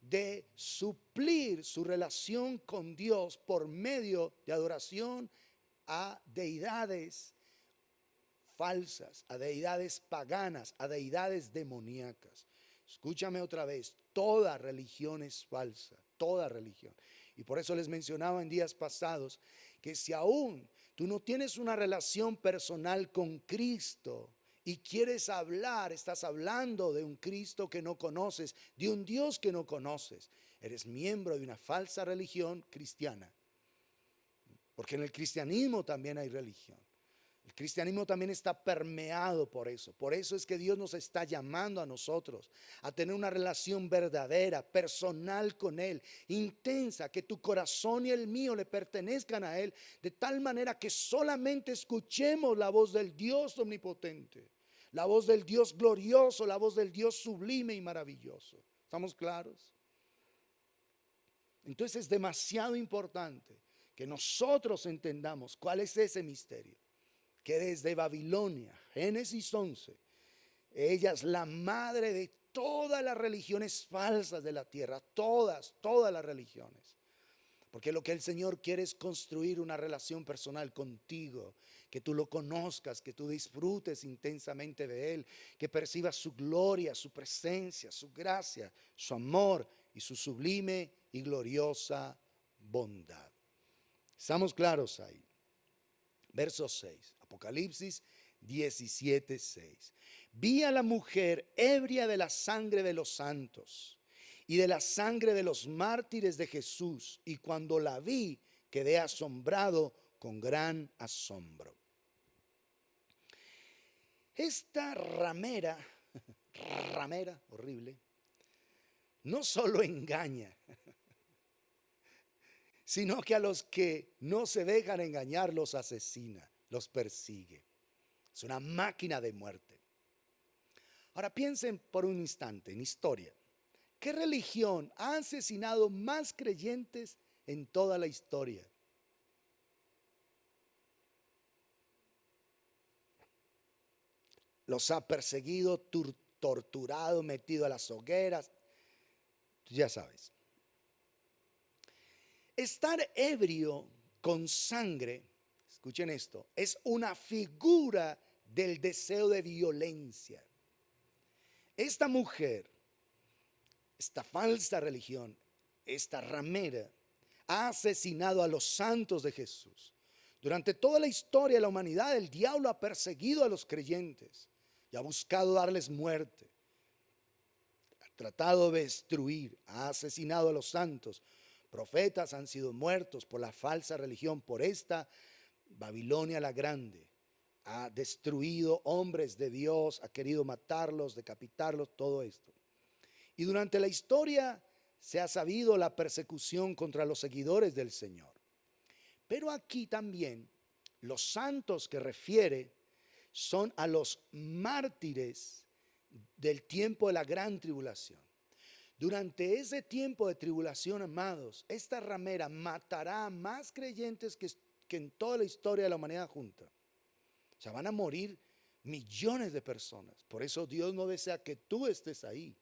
de suplir su relación con Dios por medio de adoración a deidades falsas, a deidades paganas, a deidades demoníacas. Escúchame otra vez, toda religión es falsa, toda religión. Y por eso les mencionaba en días pasados que si aún tú no tienes una relación personal con Cristo y quieres hablar, estás hablando de un Cristo que no conoces, de un Dios que no conoces, eres miembro de una falsa religión cristiana. Porque en el cristianismo también hay religión. El cristianismo también está permeado por eso. Por eso es que Dios nos está llamando a nosotros a tener una relación verdadera, personal con Él, intensa, que tu corazón y el mío le pertenezcan a Él, de tal manera que solamente escuchemos la voz del Dios omnipotente, la voz del Dios glorioso, la voz del Dios sublime y maravilloso. ¿Estamos claros? Entonces es demasiado importante que nosotros entendamos cuál es ese misterio. Que desde Babilonia, Génesis 11, ella es la madre de todas las religiones falsas de la tierra, todas las religiones. Porque lo que el Señor quiere es construir una relación personal contigo, que tú lo conozcas, que tú disfrutes intensamente de Él, que percibas su gloria, su presencia, su gracia, su amor y su sublime y gloriosa bondad. ¿Estamos claros ahí? Verso 6, Apocalipsis 17:6. Vi a la mujer ebria de la sangre de los santos y de la sangre de los mártires de Jesús, y cuando la vi quedé asombrado con gran asombro. Esta ramera, horrible, no solo engaña, sino que a los que no se dejan engañar los asesina, los persigue. Es una máquina de muerte. Ahora piensen por un instante en historia. ¿Qué religión ha asesinado más creyentes en toda la historia? Los ha perseguido, torturado, metido a las hogueras. Ya sabes. Estar ebrio con sangre, escuchen esto, es una figura del deseo de violencia. Esta mujer, esta falsa religión, esta ramera, ha asesinado a los santos de Jesús. Durante toda la historia de la humanidad, el diablo ha perseguido a los creyentes y ha buscado darles muerte. Ha tratado de destruir, ha asesinado a los santos. Profetas han sido muertos por la falsa religión, por esta Babilonia la Grande. Ha destruido hombres de Dios, ha querido matarlos, decapitarlos, todo esto. Y durante la historia se ha sabido la persecución contra los seguidores del Señor. Pero aquí también los santos que refiere son a los mártires del tiempo de la gran tribulación. Durante ese tiempo de tribulación, amados, esta ramera matará a más creyentes que en toda la historia de la humanidad junta. O sea, van a morir millones de personas. Por eso Dios no desea que tú estés ahí.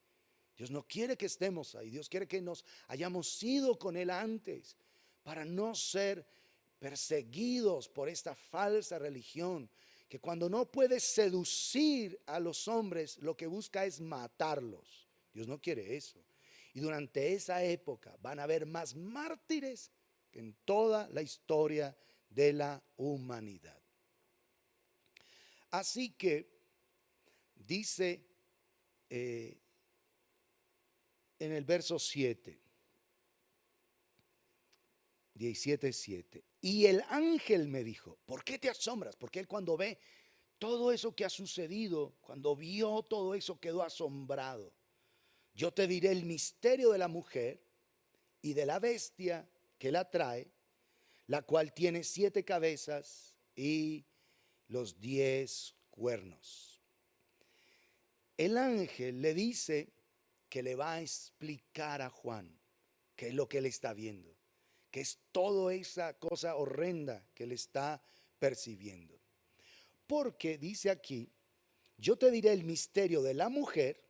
Dios no quiere que estemos ahí. Dios quiere que nos hayamos ido con Él antes para no ser perseguidos por esta falsa religión que cuando no puede seducir a los hombres, lo que busca es matarlos. Dios no quiere eso. Y durante esa época van a haber más mártires que en toda la historia de la humanidad. Así que dice en el verso 7, 17:7, y el ángel me dijo, ¿por qué te asombras? Porque él cuando ve todo eso que ha sucedido, cuando vio todo eso quedó asombrado. Yo te diré el misterio de la mujer y de la bestia que la trae, la cual tiene 7 cabezas y los 10 cuernos. El ángel le dice que le va a explicar a Juan qué es lo que él está viendo, que es toda esa cosa horrenda que él está percibiendo. Porque dice aquí, yo te diré el misterio de la mujer,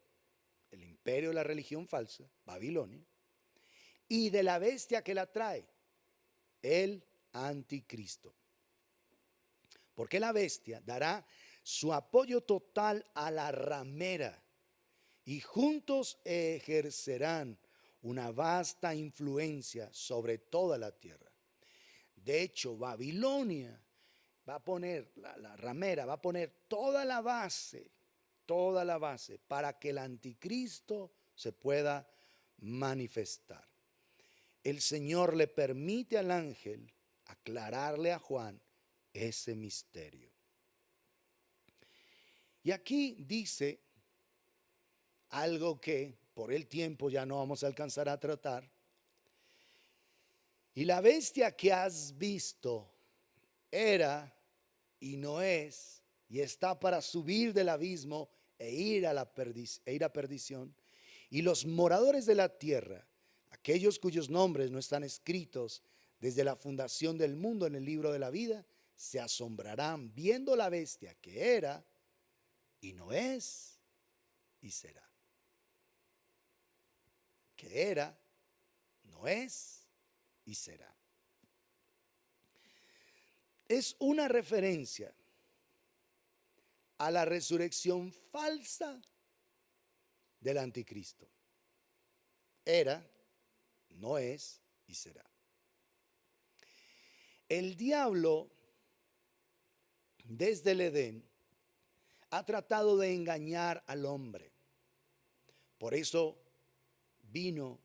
el imperio de la religión falsa, Babilonia, y de la bestia que la trae, el anticristo. Porque la bestia dará su apoyo total a la ramera y juntos ejercerán una vasta influencia sobre toda la tierra. De hecho, Babilonia va a poner, la ramera va a poner toda la base para que el anticristo se pueda manifestar. El Señor le permite al ángel aclararle a Juan ese misterio. Y aquí dice algo que por el tiempo ya no vamos a alcanzar a tratar. Y la bestia que has visto era y no es, y está para subir del abismo e ir a perdición. Y los moradores de la tierra, aquellos cuyos nombres no están escritos desde la fundación del mundo en el libro de la vida, se asombrarán viendo la bestia que era y no es y será. Que era, no es y será. Es una referencia a la resurrección falsa del anticristo. Era, no es y será. El diablo, desde el Edén, ha tratado de engañar al hombre. Por eso vino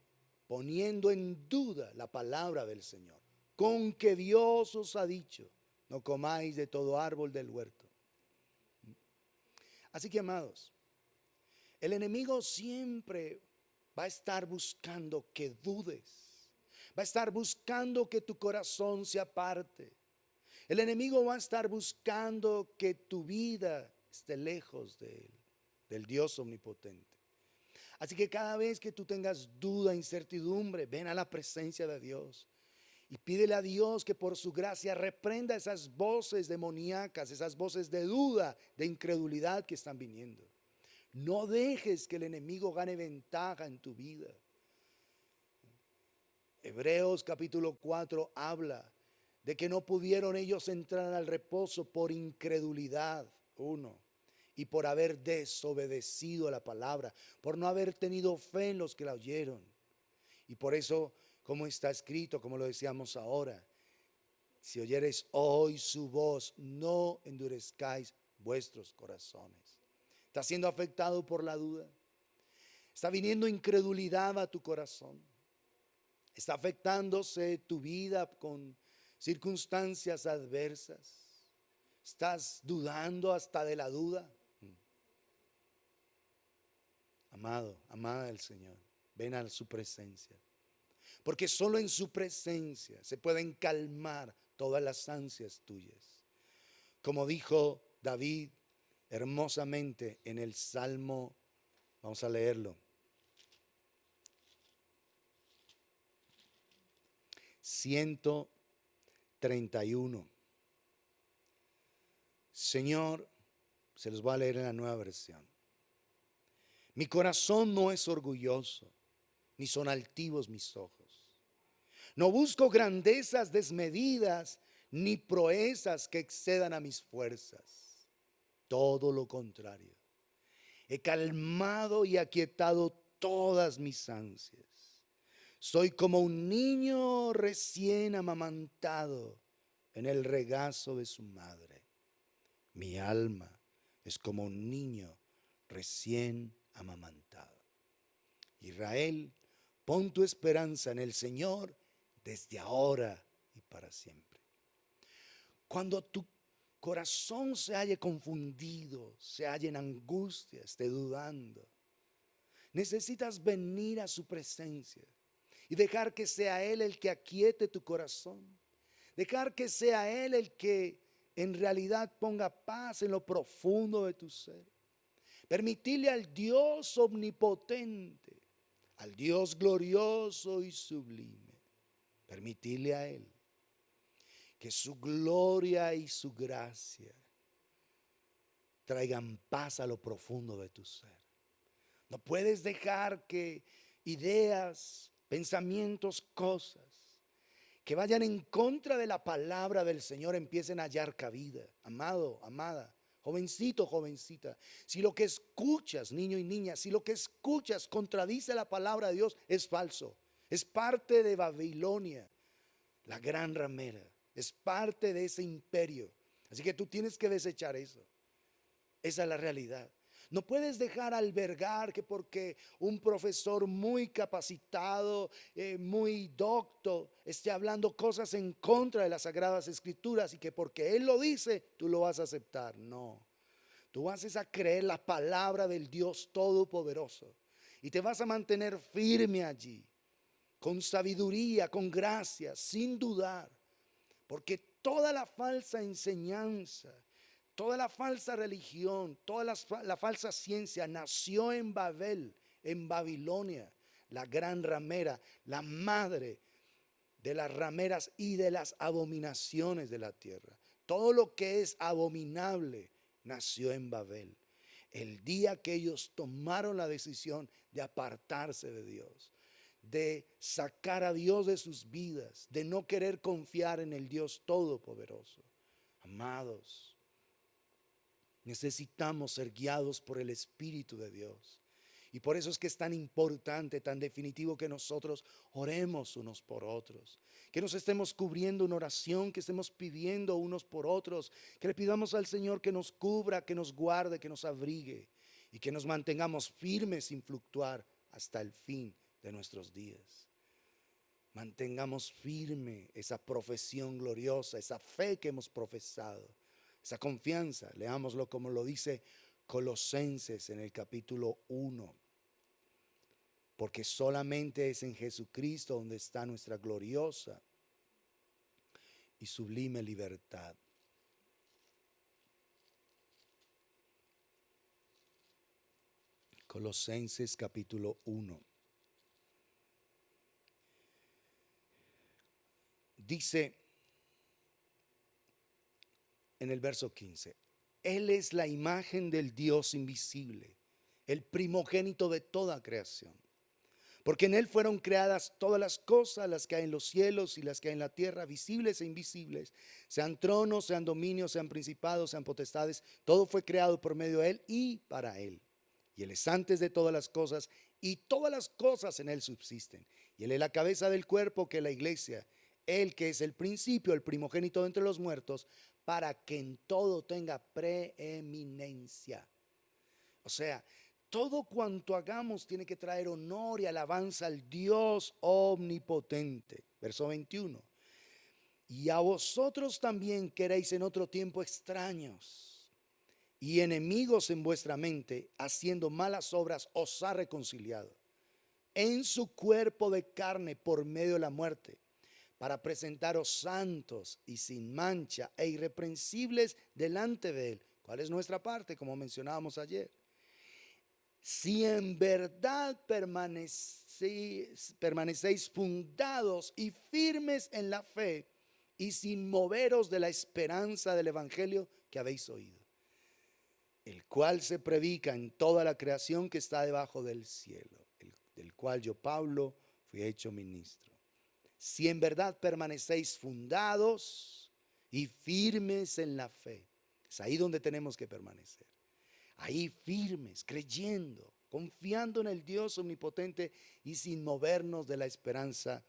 poniendo en duda la palabra del Señor. Con que Dios os ha dicho, no comáis de todo árbol del huerto. Así que, amados, el enemigo siempre va a estar buscando que dudes. Va a estar buscando que tu corazón se aparte. El enemigo va a estar buscando que tu vida esté lejos de él, del Dios omnipotente. Así que cada vez que tú tengas duda, incertidumbre, ven a la presencia de Dios y pídele a Dios que por su gracia reprenda esas voces demoníacas, esas voces de duda, de incredulidad que están viniendo. No dejes que el enemigo gane ventaja en tu vida. Hebreos capítulo 4 habla de que no pudieron ellos entrar al reposo por incredulidad, y por haber desobedecido a la palabra, por no haber tenido fe en los que la oyeron. Y por eso, como está escrito, como lo decíamos ahora, si oyereis hoy su voz, no endurezcáis vuestros corazones. ¿Estás siendo afectado por la duda? ¿Está viniendo incredulidad a tu corazón? ¿Está afectándose tu vida con circunstancias adversas? ¿Estás dudando hasta de la duda? Amado, amada del Señor, ven a su presencia. Porque solo en su presencia se pueden calmar todas las ansias tuyas. Como dijo David hermosamente en el Salmo, vamos a leerlo. 131. Señor, se los voy a leer en la nueva versión. Mi corazón no es orgulloso, ni son altivos mis ojos. No busco grandezas desmedidas, ni proezas que excedan a mis fuerzas. Todo lo contrario. He calmado y aquietado todas mis ansias. Soy como un niño recién amamantado en el regazo de su madre. Mi alma es como un niño recién amamantado. Israel, pon tu esperanza en el Señor desde ahora y para siempre. Cuando tu corazón se halle confundido, se halle en angustia, esté dudando, necesitas venir a su presencia y dejar que sea Él el que aquiete tu corazón. Dejar que sea Él el que en realidad ponga paz en lo profundo de tu ser. Permitirle al Dios omnipotente, al Dios glorioso y sublime, permitirle a Él que su gloria y su gracia traigan paz a lo profundo de tu ser. No puedes dejar que ideas, pensamientos, cosas que vayan en contra de la palabra del Señor empiecen a hallar cabida. Amado, amada, jovencito, jovencita, si lo que escuchas, niño y niña, si lo que escuchas contradice la palabra de Dios, es falso. Es parte de Babilonia, la gran ramera. Es parte de ese imperio. Así que tú tienes que desechar eso. Esa es la realidad. No puedes dejar albergar que porque un profesor muy capacitado, muy docto, esté hablando cosas en contra de las Sagradas Escrituras y que porque él lo dice, tú lo vas a aceptar. No. Tú vas a creer la palabra del Dios Todopoderoso y te vas a mantener firme allí, con sabiduría, con gracia, sin dudar. Porque toda la falsa enseñanza, toda la falsa religión, toda la falsa ciencia nació en Babel, en Babilonia, la gran ramera, la madre de las rameras y de las abominaciones de la tierra. Todo lo que es abominable nació en Babel. El día que ellos tomaron la decisión de apartarse de Dios, de sacar a Dios de sus vidas, de no querer confiar en el Dios Todopoderoso. Amados, necesitamos ser guiados por el Espíritu de Dios. Y por eso es que es tan importante, tan definitivo que nosotros oremos unos por otros. Que nos estemos cubriendo en oración, que estemos pidiendo unos por otros. Que le pidamos al Señor que nos cubra, que nos guarde, que nos abrigue. Y que nos mantengamos firmes sin fluctuar hasta el fin de nuestros días. Mantengamos firme esa profesión gloriosa, esa fe que hemos profesado, esa confianza. Leámoslo como lo dice Colosenses en el capítulo 1. Porque solamente es en Jesucristo donde está nuestra gloriosa y sublime libertad. Colosenses capítulo 1. Dice en el verso 15, Él es la imagen del Dios invisible, el primogénito de toda creación. Porque en Él fueron creadas todas las cosas, las que hay en los cielos y las que hay en la tierra, visibles e invisibles, sean tronos, sean dominios, sean principados, sean potestades, todo fue creado por medio de Él y para Él. Y Él es antes de todas las cosas, y todas las cosas en Él subsisten. Y Él es la cabeza del cuerpo, que es la iglesia, Él que es el principio, el primogénito de entre los muertos, para que en todo tenga preeminencia. O sea, todo cuanto hagamos tiene que traer honor y alabanza al Dios omnipotente. Verso 21. Y a vosotros también que erais en otro tiempo extraños y enemigos en vuestra mente, haciendo malas obras, os ha reconciliado en su cuerpo de carne por medio de la muerte, para presentaros santos y sin mancha e irreprensibles delante de Él. ¿Cuál es nuestra parte? Como mencionábamos ayer. Si en verdad permanecéis fundados y firmes en la fe y sin moveros de la esperanza del evangelio que habéis oído, el cual se predica en toda la creación que está debajo del cielo, del cual yo, Pablo, fui hecho ministro. Si en verdad permanecéis fundados y firmes en la fe, es ahí donde tenemos que permanecer. Ahí firmes, creyendo, confiando en el Dios omnipotente y sin movernos de la esperanza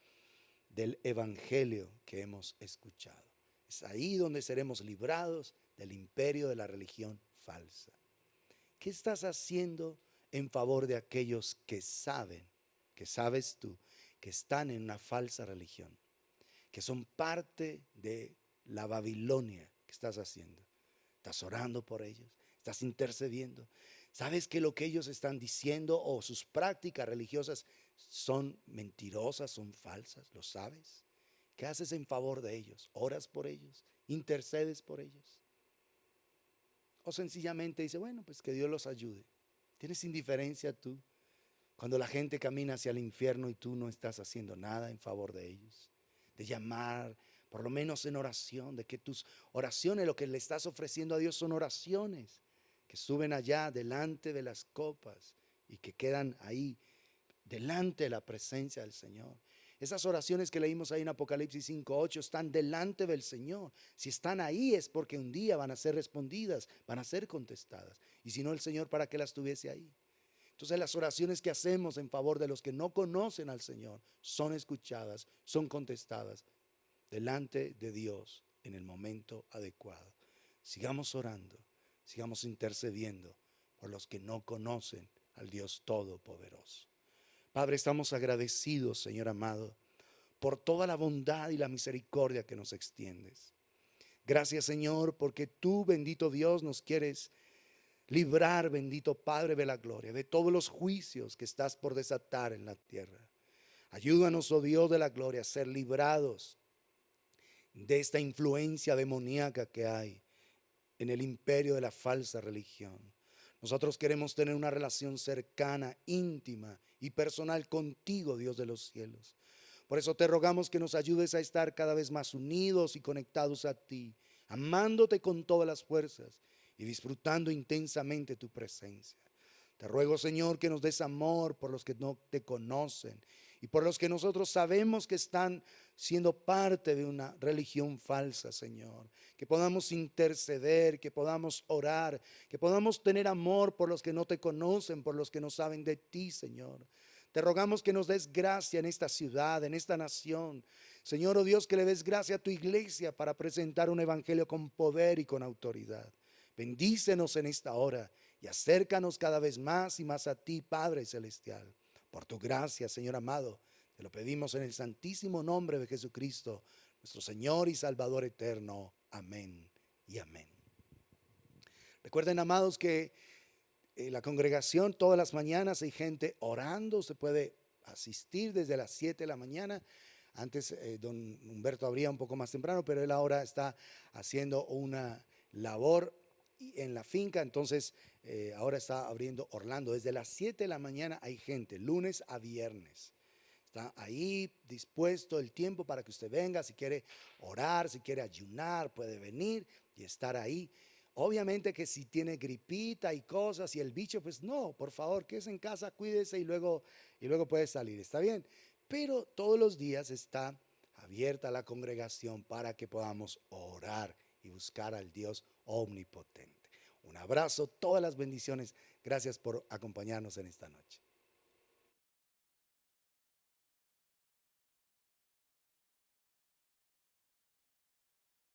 del evangelio que hemos escuchado. Es ahí donde seremos librados del imperio de la religión falsa. ¿Qué estás haciendo en favor de aquellos que saben, que sabes tú, que están en una falsa religión, que son parte de la Babilonia que estás haciendo? ¿Estás orando por ellos? ¿Estás intercediendo? ¿Sabes que lo que ellos están diciendo o sus prácticas religiosas son mentirosas, son falsas? ¿Lo sabes? ¿Qué haces en favor de ellos? ¿Oras por ellos? ¿Intercedes por ellos? O sencillamente dice, bueno, pues que Dios los ayude. ¿Tienes indiferencia tú cuando la gente camina hacia el infierno y tú no estás haciendo nada en favor de ellos? De llamar, por lo menos en oración, de que tus oraciones, lo que le estás ofreciendo a Dios son oraciones que suben allá delante de las copas y que quedan ahí delante de la presencia del Señor. Esas oraciones que leímos ahí en Apocalipsis 5:8 están delante del Señor. Si están ahí es porque un día van a ser respondidas, van a ser contestadas. Y si no, el Señor, ¿para qué las tuviese ahí? Entonces las oraciones que hacemos en favor de los que no conocen al Señor son escuchadas, son contestadas delante de Dios en el momento adecuado. Sigamos orando, sigamos intercediendo por los que no conocen al Dios Todopoderoso. Padre, estamos agradecidos, Señor amado, por toda la bondad y la misericordia que nos extiendes. Gracias, Señor, porque tú, bendito Dios, nos quieres librar, bendito Padre de la gloria, de todos los juicios que estás por desatar en la tierra. Ayúdanos, oh Dios de la gloria, a ser librados de esta influencia demoníaca que hay en el imperio de la falsa religión. Nosotros queremos tener una relación cercana, íntima y personal contigo, Dios de los cielos. Por eso te rogamos que nos ayudes a estar cada vez más unidos y conectados a ti, amándote con todas las fuerzas y disfrutando intensamente tu presencia. Te ruego, Señor, que nos des amor por los que no te conocen y por los que nosotros sabemos que están siendo parte de una religión falsa, Señor. Que podamos interceder, que podamos orar, que podamos tener amor por los que no te conocen, por los que no saben de ti, Señor. Te rogamos que nos des gracia en esta ciudad, en esta nación. Señor, oh Dios, que le des gracia a tu iglesia para presentar un evangelio con poder y con autoridad. Bendícenos en esta hora y acércanos cada vez más y más a ti, Padre Celestial. Por tu gracia, Señor amado, te lo pedimos en el santísimo nombre de Jesucristo, nuestro Señor y Salvador eterno. Amén y amén. Recuerden, amados, que la congregación todas las mañanas hay gente orando. Se puede asistir desde las 7 de la mañana. Antes don Humberto abría un poco más temprano, pero él ahora está haciendo una labor en la finca. Entonces ahora está abriendo Orlando. Desde las 7 de la mañana hay gente, lunes a viernes. Está ahí dispuesto el tiempo para que usted venga. Si quiere orar, si quiere ayunar, puede venir y estar ahí. Obviamente que si tiene gripita y cosas y el bicho, pues no, por favor, quédese en casa, cuídese y luego puede salir, ¿está bien? Pero todos los días está abierta la congregación para que podamos orar y buscar al Dios omnipotente. Un abrazo, todas las bendiciones. Gracias por acompañarnos en esta noche.